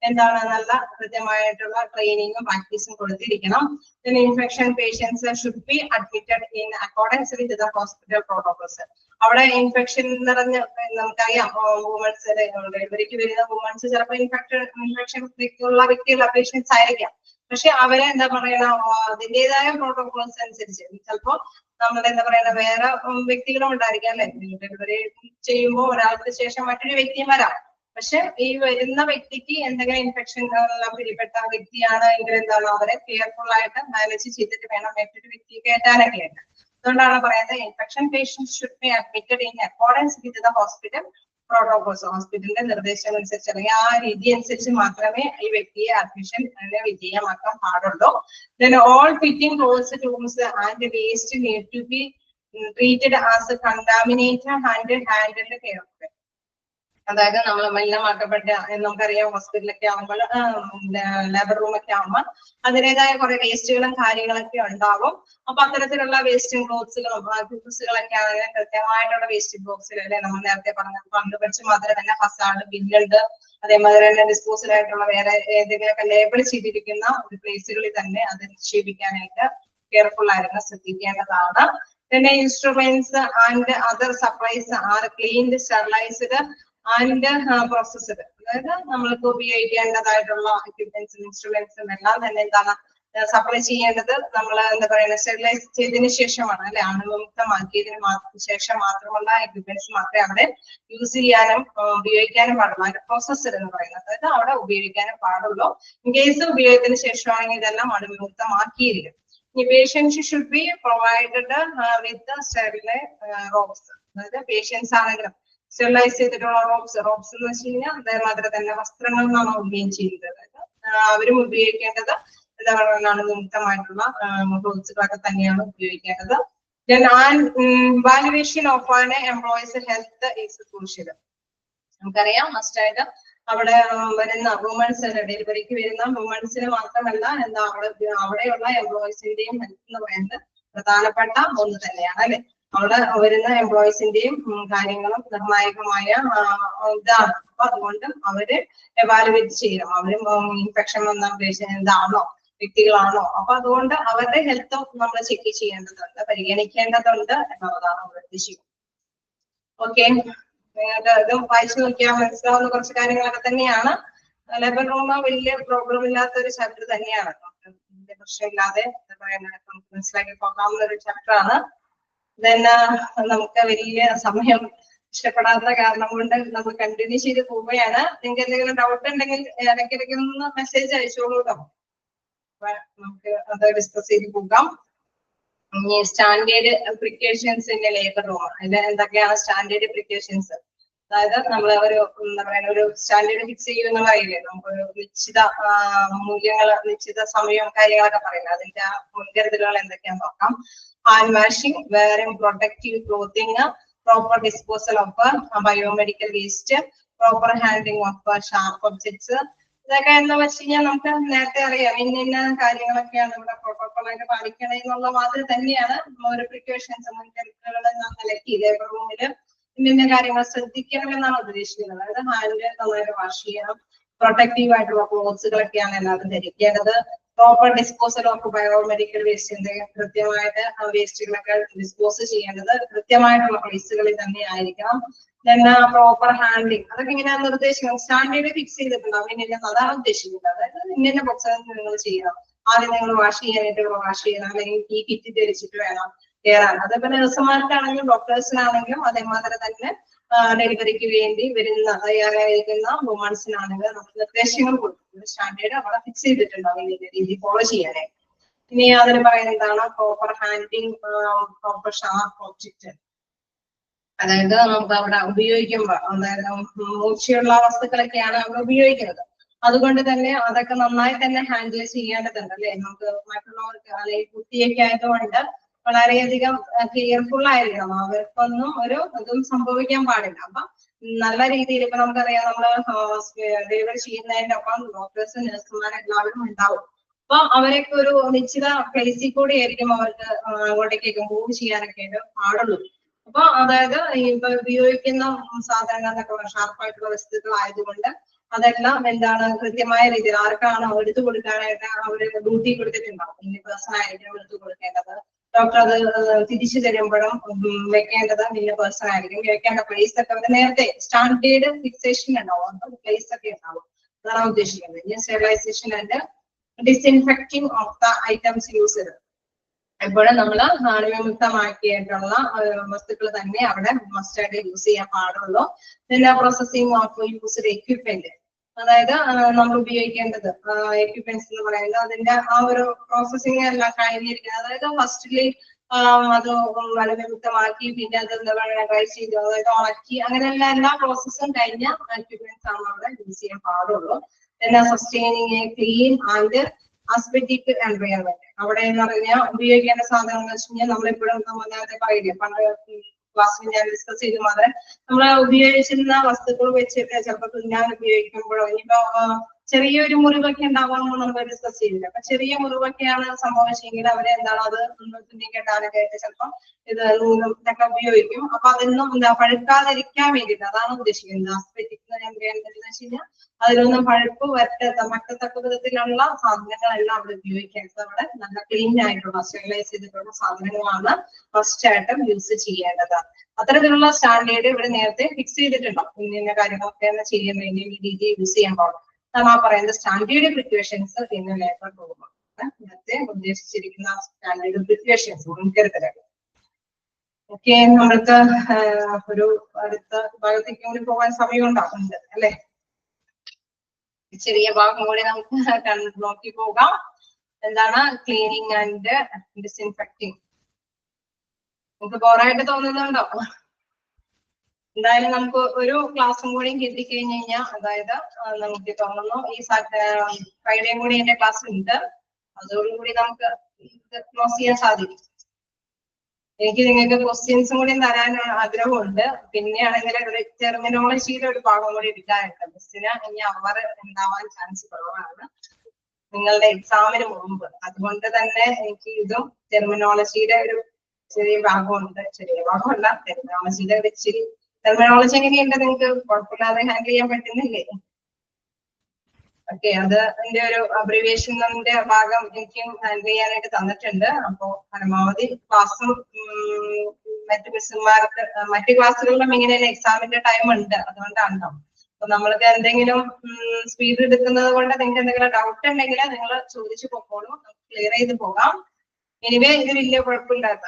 എന്താണ് നല്ല കൃത്യമായിട്ടുള്ള ട്രെയിനിങ്ങും പ്രാക്ടീസും കൊടുത്തിരിക്കണം. പിന്നെ infection patients should be admitted in accordance with the hospital protocols. അവിടെ ഇൻഫെക്ഷൻ നിറഞ്ഞ, നമുക്കറിയാം വുമൺസ്, ഡെലിവറിക്ക് വരുന്ന വുമൺസ് ചിലപ്പോൾ ഇൻഫെക്ഷൻ ഉള്ള വ്യക്തികളുടെ പേഷ്യൻസ് ആയിരിക്കാം. പക്ഷെ അവരെ എന്താ പറയുക, അതിൻ്റെതായ പ്രോട്ടോകോൾസ് അനുസരിച്ച് ചിലപ്പോ നമ്മുടെ എന്താ പറയുക വേറെ വ്യക്തികളും ഉണ്ടായിരിക്കാം, അല്ലെ, ഡെലിവറി ചെയ്യുമ്പോൾ ഒരാൾക്ക് ശേഷം മറ്റൊരു വ്യക്തിയും വരാം. പക്ഷെ ഈ വരുന്ന വ്യക്തിക്ക് എന്തെങ്കിലും ഇൻഫെക്ഷൻ പിടിപ്പെട്ട വ്യക്തിയാണ് എങ്കിൽ എന്താണ് അവരെ കെയർഫുൾ ആയിട്ട് മാനേജ് ചെയ്തിട്ട് വേണം മറ്റൊരു വ്യക്തിയെ കയറ്റാനൊക്കെ ഉണ്ട്. അതുകൊണ്ടാണ് പറയുന്നത് infection patients should be admitted in accordance with the hospital protocols. ഹോസ്പിറ്റലിന്റെ നിർദ്ദേശം അനുസരിച്ച് അല്ലെങ്കിൽ ആ രീതി അനുസരിച്ച് മാത്രമേ ഈ വ്യക്തിയെ അഡ്മിഷൻ വിജയമാക്കാൻ പാടുള്ളൂ. Then all fitting closed rooms and waste need to be treated as a contaminated and handled carefully. അതായത് നമ്മൾ മലിനമാക്കപ്പെട്ട നമുക്കറിയാം ഹോസ്പിറ്റലൊക്കെ ആകുമ്പോൾ ലേബർ റൂം ഒക്കെ ആകുമ്പോൾ അതിൻ്റെതായ കുറെ വേസ്റ്റുകളും കാര്യങ്ങളൊക്കെ ഉണ്ടാവും. അപ്പൊ അത്തരത്തിലുള്ള വേസ്റ്റും ക്ലോത്ത്സുകളും ക്യൂസുകളൊക്കെ ആണെങ്കിൽ കൃത്യമായിട്ടുള്ള വേസ്റ്റ് ബോക്സിൽ അല്ലെ നമ്മൾ നേരത്തെ പഠിച്ചു മാത്രമേ തന്നെ ഫസാഡ് ബില്ലുണ്ട്, അതേമാതിരി തന്നെ ഡിസ്പോസൽ ആയിട്ടുള്ള വേറെ ഏതെങ്കിലുമൊക്കെ ലേബിൾ ചെയ്തിരിക്കുന്ന ഒരു പ്ലേസുകളിൽ തന്നെ അത് നിക്ഷേപിക്കാനായിട്ട് കെയർഫുൾ ആയിരുന്നു ശ്രദ്ധിക്കേണ്ടതാണ്. പിന്നെ instruments and other supplies are cleaned, sterilized and processed. അതായത് നമ്മൾക്ക് ഉപയോഗിക്കേണ്ടതായിട്ടുള്ള എക്യുപ്മെന്റ്സും ഇൻസ്ട്രുമെന്റ്സും എല്ലാം തന്നെ എന്താണ് സപ്ലൈ ചെയ്യേണ്ടത് നമ്മൾ എന്താ പറയുക സ്റ്റെറിലൈസ് ചെയ്തതിനു ശേഷമാണ് അല്ലെ, അണുവിമുക്തമാക്കിയതിന് ശേഷം മാത്രമുള്ള എക്യുപ്മെന്റ്സ് മാത്രമേ അവിടെ യൂസ് ചെയ്യാനും ഉപയോഗിക്കാനും പാടുള്ളൂ. അതിന്റെ പ്രോസസ്സർ എന്ന് പറയുന്നത് അതായത് അവിടെ ഉപയോഗിക്കാനും പാടുള്ളൂ. ഇൻ കേസ് ഉപയോഗത്തിന് ശേഷമാണെങ്കിൽ ഇതെല്ലാം അണുവിമുക്തമാക്കിയിരിക്കും. Patients should be provided with the sterile robes. അതായത് പേഷ്യൻസ് ആണെങ്കിലും സ്റ്റെറിലൈസ് ചെയ്തിട്ടുള്ള റോബ്സ് എന്ന് വെച്ച് കഴിഞ്ഞാൽ അതേമാതിരി തന്നെ വസ്ത്രങ്ങൾ നിന്നാണ് ഉപയോഗം ചെയ്യുന്നത്. അതായത് അവരും ഉപയോഗിക്കേണ്ടത് എന്താ പറയുക അണുവിമുക്തമായിട്ടുള്ള ക്ലോത്ത്സുകളൊക്കെ തന്നെയാണ് ഉപയോഗിക്കേണ്ടത്. Valuation of an employees health is crucial. നമുക്കറിയാം മസ്റ്റായിട്ട് അവിടെ വരുന്ന വുമൺസ് ഡെലിവറിക്ക് വരുന്ന വുമൺസിന് മാത്രമല്ല എന്താ അവിടെയുള്ള എംപ്ലോയീസിന്റെയും ഹെൽത്ത് എന്ന് പറയുന്നത് പ്രധാനപ്പെട്ട ഒന്ന് തന്നെയാണ് അല്ലെ. അവിടെ വരുന്ന എംപ്ലോയീസിന്റെയും കാര്യങ്ങളും നിർണായകമായ ഇതാണ്. അപ്പൊ അതുകൊണ്ട് അവര് എവാലുവേറ്റ് ചെയ്യണം. അവരും ഇൻഫെക്ഷൻ വന്ന പേഷ്യന്റ് എന്താണോ വ്യക്തികളാണോ, അപ്പൊ അതുകൊണ്ട് അവരുടെ ഹെൽത്തും നമ്മൾ ചെക്ക് ചെയ്യേണ്ടതുണ്ട്, പരിഗണിക്കേണ്ടതുണ്ട് എന്നുള്ളതാണ് നമ്മൾ ഉദ്ദേശിക്കുന്നത്. ഓക്കെ, നിങ്ങൾക്ക് ഇതും വായിച്ചു നോക്കിയാൽ മനസ്സിലാവുന്ന കുറച്ച് കാര്യങ്ങളൊക്കെ തന്നെയാണ്. ലേബർ റൂം വലിയ പ്രോബ്ലം ഇല്ലാത്ത ഒരു ചാപ്റ്റർ തന്നെയാണ്, വലിയ പ്രശ്നമില്ലാതെ നമുക്ക് മനസ്സിലാക്കി പോകാവുന്ന ഒരു ചാപ്റ്റർ ആണ്. ദെൻ നമുക്ക് വലിയ സമയം ഇഷ്ടപ്പെടാത്ത കാരണം കൊണ്ട് നമ്മൾ കണ്ടിന്യൂ ചെയ്ത് പോവുകയാണ്. നിങ്ങൾക്ക് എന്തെങ്കിലും ഡൗട്ട് ഉണ്ടെങ്കിൽ ഇടയ്ക്കിടയ്ക്ക് ഒന്ന് മെസ്സേജ് അയച്ചോളൂ കേട്ടോ, നമുക്ക് അത് ഡിസ്കസ് ചെയ്ത് പോകാം. ഇനി standard precautions in labour room, അതിൽ എന്തൊക്കെയാണ് സ്റ്റാൻഡേർഡ് പ്രിക്കോഷൻസ്? അതായത് നമ്മൾ ഒരു എന്താ പറയുക ഒരു സ്റ്റാൻഡേർഡ് ഫിക്സ് ചെയ്യുമെന്ന് പറയില്ലേ, നമുക്കൊരു നിശ്ചിത മൂല്യങ്ങൾ നിശ്ചിത സമയവും കാര്യങ്ങളൊക്കെ പറയുന്നത്, അതിന്റെ മുൻകരുതലുകൾ എന്തൊക്കെയാന്ന് നോക്കാം. Hand washing, wearing protective clothing, proper disposal of biomedical waste, proper handling of sharp objects. ഇതൊക്കെ എന്ന് വെച്ച് കഴിഞ്ഞാൽ നമുക്ക് നേരത്തെ അറിയാം ഇന്ന കാര്യങ്ങളൊക്കെയാണ് ഇവിടെ പ്രോട്ടോകോളായിട്ട് പാലിക്കണേ എന്നുള്ള മാതിരി തന്നെയാണ് ഒരു പ്രിക്കോഷൻസ് മുൻകരുതലുകൾ നിലയ്ക്ക് ലേബർ റൂമിൽ ഇന്ന കാര്യങ്ങൾ ശ്രദ്ധിക്കണമെന്നാണ് ഉദ്ദേശിക്കുന്നത്. അതായത് ഹാൻഡ് നന്നായിട്ട് വാഷ് ചെയ്യണം, പ്രൊട്ടക്റ്റീവ് ആയിട്ടുള്ള ക്ലോത്ത്സുകളൊക്കെയാണ് എല്ലാവരും ധരിക്കേണ്ടത്, proper disposal of biomedical waste, കൃത്യമായിട്ട് വേസ്റ്റുകളൊക്കെ ഡിസ്പോസ് ചെയ്യേണ്ടത് കൃത്യമായിട്ടുള്ള പ്ലേസുകളിൽ തന്നെ ആയിരിക്കണം. പ്രോപ്പർ ഹാൻഡ്ലിംഗ്, അതൊക്കെ ഇങ്ങനെ നിർദ്ദേശിക്കണം. സ്റ്റാൻഡേർഡ് ഫിക്സ് ചെയ്തിട്ടുണ്ടാവും ഇന്ന, അതാണ് ഉദ്ദേശിക്കുന്നത്. അതായത് ഇന്ന ബോക്സ് നിങ്ങൾ ചെയ്യണം, ആദ്യം നിങ്ങൾ വാഷ് ചെയ്യാനായിട്ട് വാഷ് ചെയ്യണം, അല്ലെങ്കിൽ ഈ കിറ്റ് ധരിച്ചിട്ട് വേണം കയറാൻ. അതേപോലെ നഴ്സുമാർക്കാണെങ്കിലും ഡോക്ടേഴ്സിനാണെങ്കിലും അതേമാതിരി തന്നെ ഡെലിവറിക്ക് വേണ്ടി വരുന്ന തയ്യാറായിരിക്കുന്ന വുമൺസിനാണെങ്കിലും നമുക്ക് നിർദ്ദേശങ്ങൾ കൊടുക്കും. സ്റ്റാൻഡേർഡ് അവിടെ ഫിക്സ് ചെയ്തിട്ടുണ്ടാവും ഇതിന്റെ രീതി ഫോളോ ചെയ്യാനായിട്ട്. ഇനി അതിന് പറയുന്നത് എന്താണ് proper handling, proper sharp object. അതായത് നമുക്ക് അവിടെ ഉപയോഗിക്കുമ്പോൾ അതായത് മൂർച്ചയുള്ള വസ്തുക്കളൊക്കെയാണ് അവിടെ ഉപയോഗിക്കുന്നത്. അതുകൊണ്ട് തന്നെ അതൊക്കെ നന്നായി തന്നെ ഹാൻഡിൽ ചെയ്യേണ്ടതുണ്ട് അല്ലെ. നമുക്ക് മറ്റുള്ളവർക്ക് അല്ലെങ്കിൽ കുട്ടിയൊക്കെ ആയതുകൊണ്ട് വളരെയധികം കെയർഫുൾ ആയിരിക്കണം. അവർക്കൊന്നും ഒരു ഇതും സംഭവിക്കാൻ പാടില്ല. അപ്പൊ നല്ല രീതിയിൽ ഇപ്പൊ നമുക്കറിയാം നമ്മള് ഡെലിവറി ചെയ്യുന്നതിന്റെ ഒപ്പം ഡോക്ടേഴ്സ് നഴ്സുമാർ എല്ലാവരും ഉണ്ടാവും. അപ്പൊ അവരൊക്കെ ഒരു നിശ്ചിത പ്ലേസിൽ കൂടി ആയിരിക്കും അവർക്ക് അങ്ങോട്ടേക്കൊക്കെ മൂവ് ചെയ്യാനൊക്കെ പാടുള്ളൂ. അപ്പൊ അതായത് ഇപ്പൊ ഉപയോഗിക്കുന്ന സാധനങ്ങളൊക്കെ ഷാർപ്പായിട്ടുള്ള വസ്തുക്കൾ ആയതുകൊണ്ട് അതെല്ലാം എന്താണ് കൃത്യമായ രീതിയിൽ ആർക്കാണ് എടുത്തു കൊടുക്കാനായിട്ട് അവര് ഡ്യൂട്ടി കൊടുത്തിട്ടുണ്ടാവും. ഇന്ന പേഴ്സൺ ആയിരിക്കും എടുത്തു കൊടുക്കേണ്ടത്. ഡോക്ടർ അത് തിരിച്ചു തരുമ്പോഴും വെക്കേണ്ടത് ഇന്ന പേഴ്സൺ ആയിരിക്കും. വെക്കേണ്ട പ്ലേസ് ഒക്കെ അവർ നേരത്തെ സ്റ്റാൻഡേർഡ് ഫിക്സേഷൻ ഉണ്ടാവും, പ്ലേസ് ഒക്കെ ഉണ്ടാവും. അതാണ് ഉദ്ദേശിക്കുന്നത്. Sterilisation and disinfecting of the items used. എപ്പോഴും നമ്മൾ മാലിന്യമുക്തമാക്കിയിട്ടുള്ള വസ്തുക്കൾ തന്നെ അവിടെ മസ്റ്റായിട്ട് യൂസ് ചെയ്യാൻ പാടുള്ളൂ. പിന്നെ പ്രോസസിങ് ഓഫ് യൂസ്ഡ് എക്യുപ്മെന്റ്, അതായത് നമ്മൾ ഉപയോഗിക്കേണ്ടത് എക്യുപ്മെന്റ്സ് എന്ന് പറയുന്നത് അതിന്റെ ആ ഒരു പ്രോസസ്സിംഗ് എല്ലാം കഴിഞ്ഞിരിക്കുന്നത്. അതായത് ഫസ്റ്റ്ലി അത് മാലിന്യമുക്തമാക്കി പിന്നെ അത് എന്താ പറയുക ഡ്രൈ ചെയ്തു, അതായത് ഉണക്കി, അങ്ങനെയുള്ള എല്ലാ പ്രോസസ്സും കഴിഞ്ഞ എക്യുപ്മെന്റ്സ് ആണ് അവിടെ യൂസ് ചെയ്യാൻ പാടുള്ളൂ. പിന്നെ sustaining a clean and aseptic environment, അവിടെ എന്ന് പറഞ്ഞാൽ ഉപയോഗിക്കേണ്ട സാധനങ്ങൾ എന്ന് വെച്ച് കഴിഞ്ഞാൽ നമ്മളെപ്പോഴും നേരത്തെ പറയില്ലേ, പണ്ട് ക്ലാസ്സിൽ ഞാൻ ഡിസ്കസ് ചെയ്ത് മാത്രം നമ്മൾ ഉപയോഗിച്ചിരുന്ന വസ്തുക്കൾ വെച്ചിട്ട് ചിലപ്പോൾ തുന്നാൻ ഉപയോഗിക്കുമ്പോഴോ ഇനിയിപ്പോ ചെറിയൊരു മുറിവൊക്കെ ഉണ്ടാകുമ്പോൾ നമ്മൾ ഡിസ്കസ് ചെയ്തില്ല. അപ്പൊ ചെറിയ മുറിവൊക്കെയാണ് സംഭവിച്ചെങ്കിൽ അവരെ എന്താണ് അത് തുന്നി കെട്ടാനൊക്കെ ആയിട്ട് ചിലപ്പോൾ ഇത് ഇതൊക്കെ ഉപയോഗിക്കും. അപ്പൊ അതൊന്നും എന്താ പഴുക്കാതിരിക്കാൻ വേണ്ടിയിട്ട് അതാണ് ഉദ്ദേശിക്കുന്നത്. ആസ്പെറ്റിക് എന്ന് വെച്ച് കഴിഞ്ഞാൽ അതിലൊന്നും പഴുപ്പ് മറ്റത്തക്ക വിധത്തിലുള്ള സാധനങ്ങളെല്ലാം അവിടെ ഉപയോഗിക്കേണ്ടത് അവിടെ നല്ല ക്ലീൻ ആയിട്ടുള്ള സ്റ്റെറിലൈസ് ചെയ്തിട്ടുള്ള സാധനങ്ങളാണ് ഫസ്റ്റ് ആയിട്ടും യൂസ് ചെയ്യേണ്ടത്. അത്തരത്തിലുള്ള സ്റ്റാൻഡേർഡ് ഇവിടെ നേരത്തെ ഫിക്സ് ചെയ്തിട്ടുണ്ടോ, ഇന്ന കാര്യങ്ങളൊക്കെ ചെയ്യാൻ വേണ്ടി ഈ രീതി യൂസ് ചെയ്യാൻ പാടും. നമ്മൾ പറയുന്നത് സ്റ്റാൻഡേർഡ് പ്രിക്കോഷൻസ് ഇന്ന് ലേബർ റൂം നേരത്തെ ഉദ്ദേശിച്ചിരിക്കുന്ന സ്റ്റാൻഡേർഡ് പ്രിക്കോഷൻസ് മുൻകരുതലുകൾ. ഓക്കെ, നമ്മൾക്ക് ഒരു അടുത്ത ഭാഗത്തേക്ക് കൂടി പോകാൻ സമയം ഉണ്ടാകുന്നുണ്ട് അല്ലെ? ചെറിയ ഭാഗം കൂടി നമുക്ക് നോക്കി പോകാം. എന്താണ് ക്ലീനിങ് ആൻഡ് ഡിസ്ഇൻഫെക്ടിങ്. നമുക്ക് ബോറായിട്ട് തോന്നുന്നുണ്ടോ? എന്തായാലും നമുക്ക് ഒരു ക്ലാസ്സും കൂടി കിട്ടിക്കഴിഞ്ഞ് കഴിഞ്ഞാൽ, അതായത് നമുക്ക് തോന്നുന്നു ഈ ഫ്രൈഡേയും കൂടി എന്റെ ക്ലാസ് ഉണ്ട്, അതോടുകൂടി നമുക്ക് ക്ലോസ് ചെയ്യാൻ സാധിക്കും. എനിക്ക് നിങ്ങൾക്ക് ക്വസ്റ്റ്യൻസും കൂടി തരാൻ ആഗ്രഹമുണ്ട്. പിന്നെയാണെങ്കിൽ ഒരു ടെർമിനോളജിയുടെ ഒരു ഭാഗം കൂടി എടുക്കാനുണ്ട്. ക്വസ്റ്റ്യന് ഇനി അവർ ഉണ്ടാവാൻ ചാൻസ് കുറവാണ് നിങ്ങളുടെ എക്സാമിന് മുമ്പ്. അതുകൊണ്ട് തന്നെ എനിക്ക് ഇതും ടെർമിനോളജിയുടെ ഒരു ചെറിയ ഭാഗമുണ്ട്. ചെറിയ ഭാഗമല്ല, ടെർമിനോളജിയുടെ ഒരു ഇച്ചിരി. ടെർമിനോളജി എങ്ങനെയുണ്ട്? നിങ്ങൾക്ക് കുഴപ്പമില്ലാതെ ഹാൻഡിൽ ചെയ്യാൻ പറ്റുന്നില്ലേ? ഓക്കെ, അത് എന്റെ ഒരു അബ്രിവേഷന്റെ ഭാഗം എനിക്കും ഹാൻഡിൽ ചെയ്യാനായിട്ട് തന്നിട്ടുണ്ട്. അപ്പോ പരമാവധി ക്ലാസ്സും മറ്റു മിസ്സുമാർക്ക് മറ്റു ക്ലാസ്സുകളിലും ഇങ്ങനെ എക്സാമിന്റെ ടൈം ഉണ്ട്, അതുകൊണ്ടാണല്ലോ. അപ്പൊ നമ്മൾക്ക് എന്തെങ്കിലും സ്പീഡ് എടുക്കുന്നത് കൊണ്ട് നിങ്ങൾക്ക് എന്തെങ്കിലും ഡൗട്ട് ഉണ്ടെങ്കിൽ നിങ്ങൾ ചോദിച്ചു പോക്കോളൂ, ക്ലിയർ ചെയ്ത് പോകാം. എനിവേ ഇത് വലിയ കുഴപ്പമില്ലാത്ത.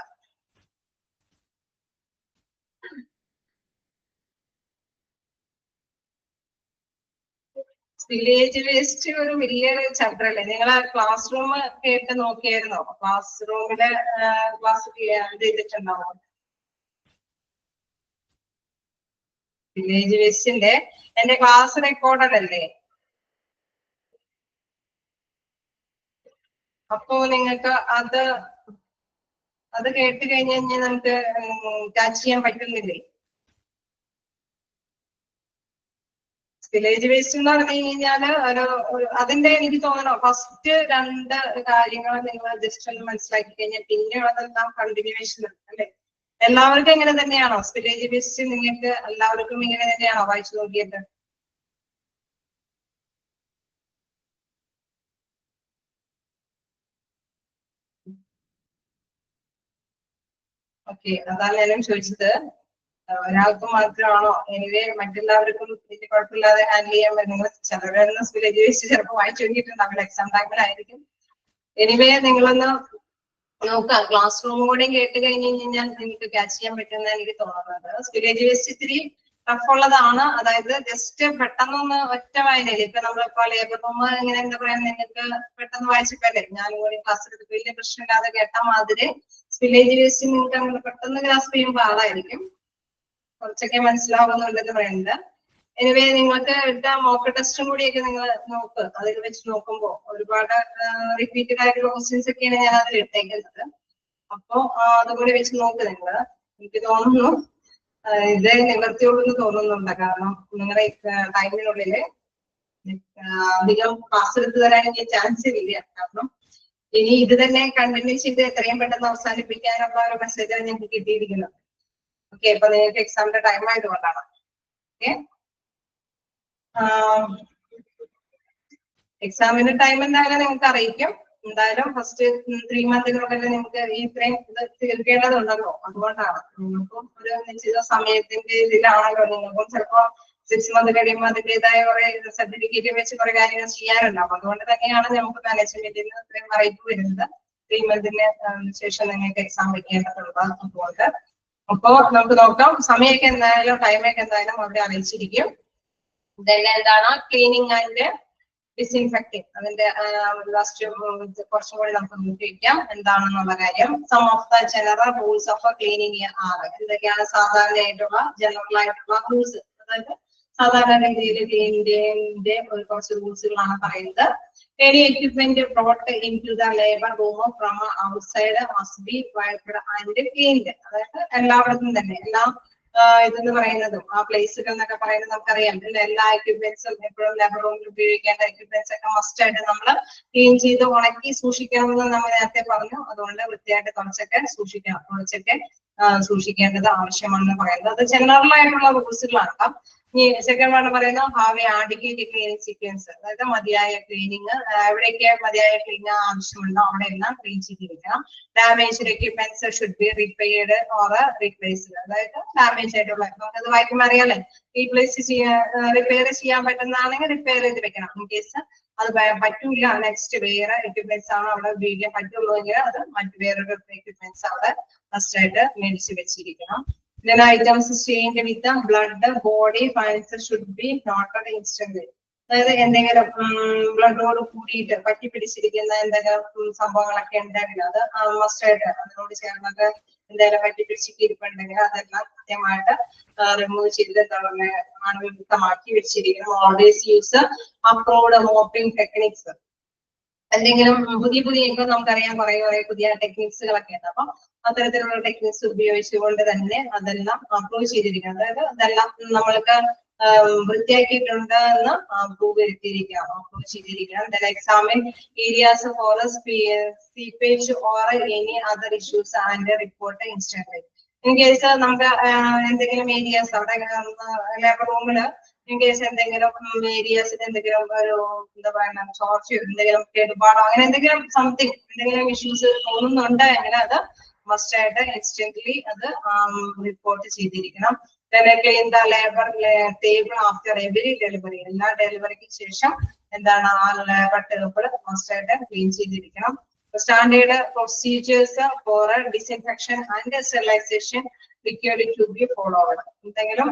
വില്ലേജ് വേസ്റ്റ് ഒരു വലിയൊരു ചാപ്റ്റർ അല്ലേ? നിങ്ങൾ ക്ലാസ് റൂം കേട്ട് നോക്കിയായിരുന്നോ? ക്ലാസ് റൂമില് ക്ലാസ് ഇത് ചെയ്തിട്ടുണ്ടാവോ? വില്ലേജ് വേസ്റ്റിന്റെ എന്റെ ക്ലാസ് റെക്കോർഡഡ് അല്ലേ? അപ്പോ നിങ്ങൾക്ക് അത് കേട്ട് കഴിഞ്ഞ് കഴിഞ്ഞാൽ നമുക്ക് ക്യാച്ച് ചെയ്യാൻ പറ്റുന്നില്ലേ? വില്ലേജ് വേസ്റ്റ് എന്ന് പറഞ്ഞു കഴിഞ്ഞാല് അതിന്റെ എനിക്ക് തോന്നണം ഫസ്റ്റ് 2 കാര്യങ്ങൾ നിങ്ങൾ ജസ്റ്റ് ഒന്ന് മനസ്സിലാക്കി കഴിഞ്ഞാൽ പിന്നെയുള്ളതെല്ലാം കണ്ടിന്യൂവേഷൻ അല്ലെ? എല്ലാവർക്കും ഇങ്ങനെ തന്നെയാണോ? വില്ലേജ് വേസ്റ്റ് നിങ്ങൾക്ക് എല്ലാവർക്കും ഇങ്ങനെ തന്നെയാണോ വായിച്ചു നോക്കിയിട്ട്? ഓക്കെ, അതാണ് ഞാനും ചോദിച്ചത്. ഒരാൾക്ക് മാത്രമാണോ? എനിവേ മറ്റെല്ലാവർക്കും വലിയ കുഴപ്പമില്ലാതെ ഹാൻഡിൽ ചെയ്യാൻ പറ്റും. ചിലവരൊന്നും വില്ലേജ് വേസ്റ്റ് ചിലപ്പോൾ വായിച്ചു നോക്കിയിട്ടുണ്ടാവില്ല, എക്സാം ടൈമിലായിരിക്കും. എനിവേ നിങ്ങളൊന്ന് നോക്കാം, ക്ലാസ് റൂം കൂടെ കേട്ട് കഴിഞ്ഞ് കഴിഞ്ഞാൽ നിങ്ങൾക്ക് ക്യാച്ച് ചെയ്യാൻ പറ്റുന്ന എനിക്ക് തോന്നുന്നത്. വില്ലേജ് വേസ്റ്റ് ഇത്തിരി ടഫ് ഉള്ളതാണ്. അതായത് ജസ്റ്റ് പെട്ടെന്നൊന്ന് ഒറ്റ വായനയിൽ ഇപ്പൊ നമ്മളിപ്പോ ലേബർ റൂം ഇങ്ങനെ എന്താ പറയാ നിങ്ങൾക്ക് പെട്ടെന്ന് വായിച്ചിട്ടല്ലേ ഞാനും കൂടി ക്ലാസ് എടുത്ത് വലിയ പ്രശ്നമില്ലാതെ കേട്ട മാതിരി വില്ലേജ് വേസ്റ്റ് നിങ്ങൾക്ക് അങ്ങനെ പെട്ടെന്ന് ഗ്രാസ്പ് ചെയ്യുമ്പോൾ ആളായിരിക്കും. കുറച്ചൊക്കെ മനസ്സിലാവുന്നുണ്ടെന്ന് പറയുന്നത്. എനിവേ നിങ്ങൾക്ക് എടുത്ത മോക്ക് ടെസ്റ്റും കൂടിയൊക്കെ നിങ്ങൾ നോക്ക്. അതിൽ വെച്ച് നോക്കുമ്പോൾ ഒരുപാട് റിപ്പീറ്റഡ് ആയിട്ടുള്ള ക്വസ്റ്റ്യൻസ് ഒക്കെയാണ് ഞാൻ അതിൽ ഇട്ടേക്കുന്നത്. അപ്പോ അതുകൂടി വെച്ച് നോക്ക് നിങ്ങൾ. എനിക്ക് തോന്നുന്നു ഇത് നിവർത്തിയുള്ളൂ എന്ന് തോന്നുന്നുണ്ട്. കാരണം നിങ്ങളുടെ ടൈമിനുള്ളിൽ അധികം ക്ലാസ് എടുത്തു തരാൻ എനിക്ക് ചാൻസ് ഇല്ല. കാരണം ഇനി ഇത് തന്നെ കണ്ടിന്യൂ ചെയ്ത് എത്രയും പെട്ടെന്ന് അവസാനിപ്പിക്കാനുള്ള ഒരു മെസ്സേജാണ് ഞങ്ങൾക്ക് കിട്ടിയിരിക്കുന്നത്. ഓക്കെ, അപ്പൊ നിങ്ങൾക്ക് എക്സാമിന്റെ ടൈം ആയതുകൊണ്ടാണ്. ഓക്കെ, എക്സാമിന്റെ ടൈം എന്തായാലും നിങ്ങൾക്ക് അറിയിക്കും. എന്തായാലും ഫസ്റ്റ് 3 മന്തിനുള്ളിൽ നിങ്ങൾക്ക് ഇത്രയും ഇത് തീർക്കേണ്ടതുണ്ടല്ലോ. അതുകൊണ്ടാണ് നിങ്ങൾക്കും ഒരു നിശ്ചിത സമയത്തിന്റെ ഇതിലാണല്ലോ. നിങ്ങൾക്കും ചിലപ്പോ 6 മന്ത് കഴിയുമ്പോൾ അതിൻ്റെതായ കുറെ സർട്ടിഫിക്കറ്റ് വെച്ച് കുറെ കാര്യങ്ങൾ ചെയ്യാനുണ്ടാവും. അതുകൊണ്ട് തന്നെയാണ് നമുക്ക് മാനേജ്മെന്റിൽ നിന്ന് ഇത്രയും അറിയിപ്പ് വരുന്നത്. 3 മന്തിന് ശേഷം നിങ്ങൾക്ക് എക്സാം വെക്കേണ്ടതുണ്ട്. അതുകൊണ്ട് അപ്പോ നമുക്ക് നോക്കാം. സമയമൊക്കെ എന്തായാലും ടൈമൊക്കെ എന്തായാലും അവിടെ അറിയിച്ചിരിക്കും. then എന്താണ് ക്ലീനിങ് ആൻഡ് ഡിസ്ഇൻഫെക്ടിങ്, അതിന്റെ ലാസ്റ്റ് കുറച്ചും കൂടി നമുക്ക് നോക്കിയിരിക്കാം എന്താണെന്നുള്ള കാര്യം. Some of the general rules of cleaning ആണ്, എന്തൊക്കെയാണ് സാധാരണയായിട്ടുള്ള ജനറൽ ആയിട്ടുള്ള റൂൾസ്, അതായത് സാധാരണ രീതിയിൽ ക്ലീനിങ്ങിന്റെ കുറച്ച് റൂൾസുകളാണ് പറയുന്നത്. Any equipment brought in to the labour room from outside must be wiped and cleaned, അതായത് എല്ലായിടത്തും തന്നെ എല്ലാ ഇതെന്ന് പറയുന്നതും ആ പ്ലേസുകൾ എന്നൊക്കെ പറയുന്നത് നമുക്കറിയാം. എല്ലാ എക്യുപ്മെന്റ്സും എപ്പോഴും ലേബർ റൂമിൽ ഉപയോഗിക്കേണ്ട എക്യുപ്മെന്റ്സ് ഒക്കെ മസ്റ്റ് ആയിട്ട് നമ്മൾ ക്ലീൻ ചെയ്ത് ഉണക്കി സൂക്ഷിക്കണമെന്ന് നമ്മൾ നേരത്തെ പറഞ്ഞു. അതുകൊണ്ട് വൃത്തിയായിട്ട് കുറച്ചൊക്കെ സൂക്ഷിക്കേണ്ടത് ആവശ്യമാണെന്ന് പറയുന്നത്. അത് ജനറൽ ആയിട്ടുള്ള റൂൾസുകളാണ്. ഈ സെക്കൻഡ് വൺ പറയുന്നത് have A adequate cleaning sequence, അതായത് മതിയായ ക്ലീനിങ്, എവിടെയൊക്കെ മതിയായ ക്ലീനിങ് ആവശ്യമുണ്ടോ അവിടെ എല്ലാം ക്ലീൻ ചെയ്തിരിക്കണം. Damaged equipments should be repaired or replaced, അതായത് ഡാമേജ് ആയിട്ടുള്ള നമുക്കത് വായിക്കുമ്പോൾ അറിയാലേ, റിപ്പയർ ചെയ്യാൻ പറ്റുന്നതാണെങ്കിൽ റിപ്പയർ ചെയ്ത് വെക്കണം. ഇൻ കേസ് അത് പറ്റൂല, നെക്സ്റ്റ് വേറെ എക്യുപ്മെന്റ്സ് ആണ് അവിടെ ഉപയോഗിക്കാൻ പറ്റുള്ളൂ എങ്കിൽ അത് മറ്റു വേറൊരു എക്യുപ്മെന്റ്സ് അവിടെ ഫസ്റ്റ് ആയിട്ട് മേടിച്ച് വെച്ചിരിക്കണം. Then items stained with the blood, body fluids should be noted instantly. അതായത് എന്തെങ്കിലും ബ്ലഡോട് കൂടിയിട്ട് പറ്റി പിടിച്ചിരിക്കുന്ന എന്തെങ്കിലും സംഭവങ്ങളൊക്കെ ഉണ്ടെങ്കിൽ അത് മസ്റ്റ് ആയിട്ട് അതിനോട് ചേർന്നൊക്കെ എന്തെങ്കിലും പറ്റി പിടിച്ചിരിപ്പുണ്ടെങ്കിൽ അതെല്ലാം കൃത്യമായിട്ട് റിമൂവ് ചെയ്ത് അണുവിമുക്തമാക്കി വെച്ചിരിക്കണം. Always use approved mopping techniques, എന്തെങ്കിലും പുതിയ ഇപ്പൊ നമുക്കറിയാം കുറെ പുതിയ ടെക്നിക്സുകളൊക്കെ ഉണ്ട്. അപ്പൊ അത്തരത്തിലുള്ള ടെക്നിക്സ് ഉപയോഗിച്ചുകൊണ്ട് തന്നെ അതെല്ലാം അപ്രൂവ് ചെയ്തിരിക്കണം. അതായത് അതെല്ലാം നമ്മൾക്ക് വൃത്തിയാക്കിയിട്ടുണ്ട് എന്ന് അപ്രൂവ് ചെയ്തിരിക്കണം. then examine areas for seepage or any other issues and report instantly. in case നമുക്ക് എന്തെങ്കിലും ഏരിയാസ് അവിടെ ലേബർ റൂമില് ഇൻ കേസ് എന്തെങ്കിലും ഏരിയാസിൽ എന്തെങ്കിലും ഒരു എന്താ പറയുക ചോർച്ചയോ എന്തെങ്കിലും കേടുപാടോ അങ്ങനെ എന്തെങ്കിലും സംതിങ് എന്തെങ്കിലും ഇഷ്യൂസ് തോന്നുന്നുണ്ട് എങ്കിൽ അത് മസ്റ്റ് ആയിട്ട് ഇൻസ്റ്റന്റ്ലി അത് റിപ്പോർട്ട് ചെയ്തിരിക്കണം. Clean the labour table after every delivery, എല്ലാ ഡെലിവറിക്ക് ശേഷം എന്താണ് ആ ലേബർ ടേബിൾ മസ്റ്റ് ആയിട്ട് ക്ലീൻ ചെയ്തിരിക്കണം. Standard procedures for disinfection and sterilization to be followed. എന്തെങ്കിലും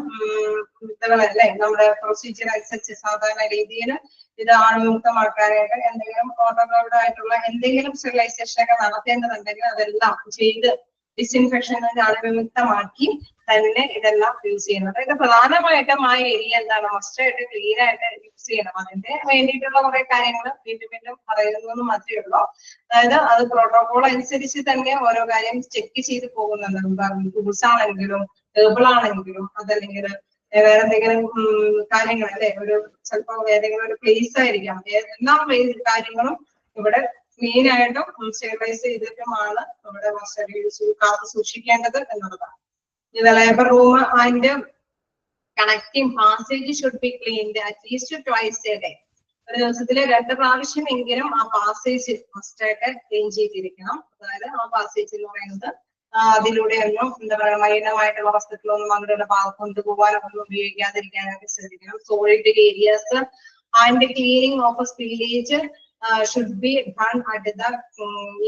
ഇതല്ലേ നമ്മുടെ പ്രൊസീജിയർ അനുസരിച്ച് സാധാരണ രീതിയിൽ ഇത് അണുമുക്തമാക്കാനായിട്ട് എന്തെങ്കിലും ഓട്ടോമോഡ് ആയിട്ടുള്ള എന്തെങ്കിലും സ്റ്റെറിലൈസേഷൻ ഒക്കെ നടത്തേണ്ടതുണ്ടെങ്കിൽ അതെല്ലാം ചെയ്ത് ഡിസ്ഇൻഫെക്ഷൻ അണുവിമുക്തമാക്കി തന്നെ ഇതെല്ലാം യൂസ് ചെയ്യുന്നത്. ഇത് പ്രധാനമായിട്ടും ആ ഏരിയ എന്താണ് മസ്റ്റ് ആയിട്ട് ക്ലീൻ ആയിട്ട് യൂസ് ചെയ്യണം. അതിന്റെ വേണ്ടിയിട്ടുള്ള കുറെ കാര്യങ്ങൾ വീണ്ടും പറയുന്നതെന്ന് മാത്രമേ ഉള്ളൂ. അതായത് അത് പ്രോട്ടോകോൾ അനുസരിച്ച് തന്നെ ഓരോ കാര്യം ചെക്ക് ചെയ്ത് പോകുന്നുണ്ട്. ടൂൾസ് ആണെങ്കിലും ടേബിൾ ആണെങ്കിലും അതല്ലെങ്കിൽ വേറെ എന്തെങ്കിലും കാര്യങ്ങൾ അല്ലെ, ഒരു ചിലപ്പോൾ ഏതെങ്കിലും ഒരു പ്ലേസ് ആയിരിക്കാം, എല്ലാ കാര്യങ്ങളും ഇവിടെ ക്ലീൻ ആയിട്ടും സ്റ്റെറിലൈസ് ചെയ്തിട്ടുമാണ് ഇവിടെ കാത്തു സൂക്ഷിക്കേണ്ടത് എന്നുള്ളതാണ്. ഇത് labour room and connecting passage should be cleaned at least twice A day, ഒരു ദിവസത്തില് 2 പ്രാവശ്യമെങ്കിലും ആ പാസേജ് മസ്റ്റ് ആയിട്ട് ക്ലീൻ ചെയ്തിരിക്കണം. അതായത് ആ പാസേജ് എന്ന് പറയുന്നത് അതിലൂടെയൊന്നും എന്താ പറയുക മലിനമായിട്ടുള്ള വസ്തുക്കളൊന്നും അവരുടെ കൊണ്ടുപോകാനൊന്നും ഉപയോഗിക്കാതിരിക്കാനൊക്കെ ശ്രദ്ധിക്കണം. Solid areas and cleaning of spillage should be done at the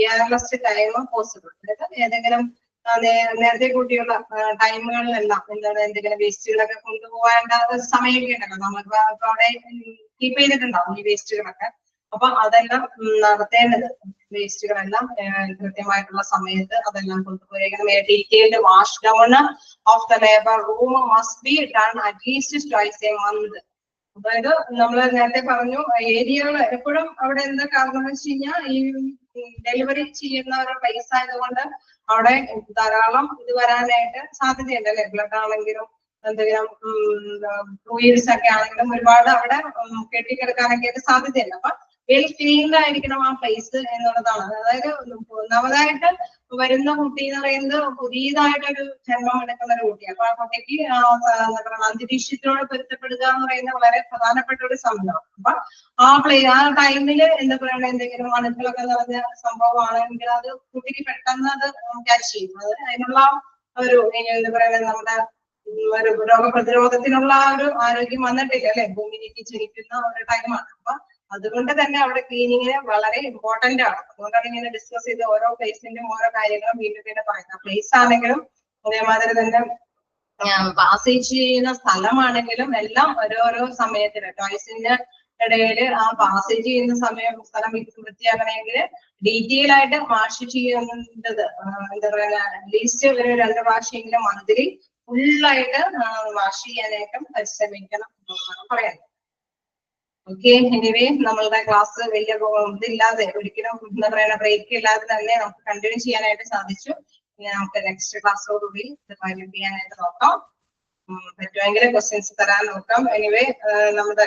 earliest time possible. അതായത് ഏതെങ്കിലും നേരത്തെ കൂട്ടിയുള്ള ടൈമുകളിലെല്ലാം എന്താണ് എന്തെങ്കിലും വേസ്റ്റുകളൊക്കെ കൊണ്ടുപോകേണ്ട സമയമൊക്കെ ഉണ്ടല്ലോ, നമുക്ക് അവിടെ കീപ്പ് ചെയ്തിട്ടുണ്ടാവും ഈ വേസ്റ്റുകളൊക്കെ. അപ്പൊ അതെല്ലാം നടത്തേണ്ടത് വേസ്റ്റുകളെല്ലാം കൃത്യമായിട്ടുള്ള സമയത്ത് അതെല്ലാം കൊണ്ടുപോയിരിക്കണം. Detailed wash down of the labour room must be done at least twice a month. അതായത് നമ്മൾ നേരത്തെ പറഞ്ഞു ഏരിയകൾ എപ്പോഴും അവിടെ എന്താ കാരണം വെച്ച് കഴിഞ്ഞാൽ ഈ ഡെലിവറി ചെയ്യുന്ന ഒരു പ്ലേസ് ആയതുകൊണ്ട് അവിടെ ധാരാളം ഇത് വരാനായിട്ട് സാധ്യതയുണ്ട് അല്ലെ. ബ്ലഡ് ആണെങ്കിലും എന്തെങ്കിലും ഫ്ലൂയിഡ്സ് ഒക്കെ ആണെങ്കിലും ഒരുപാട് അവിടെ കെട്ടിക്കിടക്കാനൊക്കെ ആയിട്ട് സാധ്യതയുണ്ട്. അപ്പൊ വെൽ ക്ലീൻഡ് ആയിരിക്കണം ആ പ്ലേസ് എന്നുള്ളതാണ്. അതായത് നവതായിട്ട് വരുന്ന കുട്ടി എന്ന് പറയുന്നത് പുതിയതായിട്ടൊരു ജന്മം എടുക്കുന്ന ഒരു കുട്ടി. അപ്പൊ ആ കുട്ടിക്ക് അന്തരീക്ഷത്തിനോട് പൊരുത്തപ്പെടുക എന്ന് പറയുന്നത് വളരെ പ്രധാനപ്പെട്ട ഒരു സംഭവമാണ്. അപ്പൊ ആ ടൈമില് എന്താ പറയുക എന്തെങ്കിലും അണുക്കളൊക്കെ നിറഞ്ഞ സംഭവമാണെങ്കിൽ അത് കുട്ടിക്ക് പെട്ടെന്ന് അത് ക്യാച്ച് ചെയ്യും. അത് അതിനുള്ള ഒരു എന്താ പറയുക നമ്മുടെ ഒരു രോഗപ്രതിരോധത്തിനുള്ള ഒരു ആരോഗ്യം വന്നിട്ടില്ല അല്ലെ, ഭൂമിയിലേക്ക് ജനിക്കുന്ന ഒരു ടൈമാണ്. അപ്പൊ അതുകൊണ്ട് തന്നെ അവിടെ ക്ലീനിങ്ങിന് വളരെ ഇമ്പോർട്ടന്റ് ആണ്. അതുകൊണ്ടാണ് ഇങ്ങനെ ഡിസ്കസ് ചെയ്ത് ഓരോ പ്ലേസിന്റെയും ഓരോ കാര്യങ്ങളും വീണ്ടും വീണ്ടും പറയുന്നത്. പ്ലേസ് ആണെങ്കിലും അതേമാതിരി തന്നെ പാസേജ് ചെയ്യുന്ന സ്ഥലമാണെങ്കിലും എല്ലാം ഓരോരോ സമയത്തിന് ടോയ്സിന്റെ ഇടയിൽ ആ പാസേജ് ചെയ്യുന്ന സ്ഥലം വൃത്തിയാക്കണമെങ്കിൽ ഡീറ്റെയിൽ ആയിട്ട് വാഷ് ചെയ്യേണ്ടത് എന്താ പറയുക, അറ്റ്ലീസ്റ്റ് ഒരു 2 പ്രാവശ്യമെങ്കിലും മന്ത്ലി ഫുള്ളായിട്ട് വാഷ് ചെയ്യാനായിട്ടും പരിശ്രമിക്കണം എന്നാണ് പറയുന്നത്. ഓക്കെ, എനിവേ നമ്മളുടെ ക്ലാസ് വലിയ ഇതില്ലാതെ ഒരിക്കലും എന്താ പറയുക ബ്രേക്ക് ഇല്ലാതെ തന്നെ നമുക്ക് കണ്ടിന്യൂ ചെയ്യാനായിട്ട് സാധിച്ചു. ഇനി നമുക്ക് നെക്സ്റ്റ് ക്ലാസ്സോടുകൂടി ഇത് വൈൻഡപ്പ് ചെയ്യാനായിട്ട് നോക്കാം. പറ്റുമെങ്കിൽ ക്വസ്റ്റ്യൻസ് തരാൻ നോക്കാം. എനിവേ നമ്മുടെ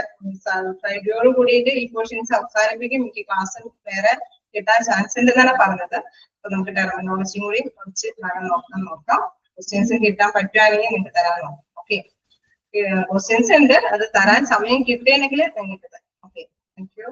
ഫ്രൈഡേയോട് കൂടിയിട്ട് ഈ ക്വസ്റ്റ്യൻസ് അവസാനിപ്പിക്കും. എനിക്ക് ക്ലാസ് വേറെ കിട്ടാൻ ചാൻസ് ഉണ്ടെന്നാണ് പറഞ്ഞത്. അപ്പൊ നമുക്ക് ടെർമിനോളജിയും കൂടി കുറച്ച് നോക്കാം. ക്വസ്റ്റ്യൻസ് കിട്ടാൻ പറ്റുകയാണെങ്കിൽ നിങ്ങൾക്ക് തരാൻ നോക്കാം. ഓക്കെ, ക്വസ്റ്റ്യൻസ് ഉണ്ട്, അത് തരാൻ സമയം കിട്ടുകയാണെങ്കിൽ നിങ്ങൾക്ക് തരാം. Okay, thank you.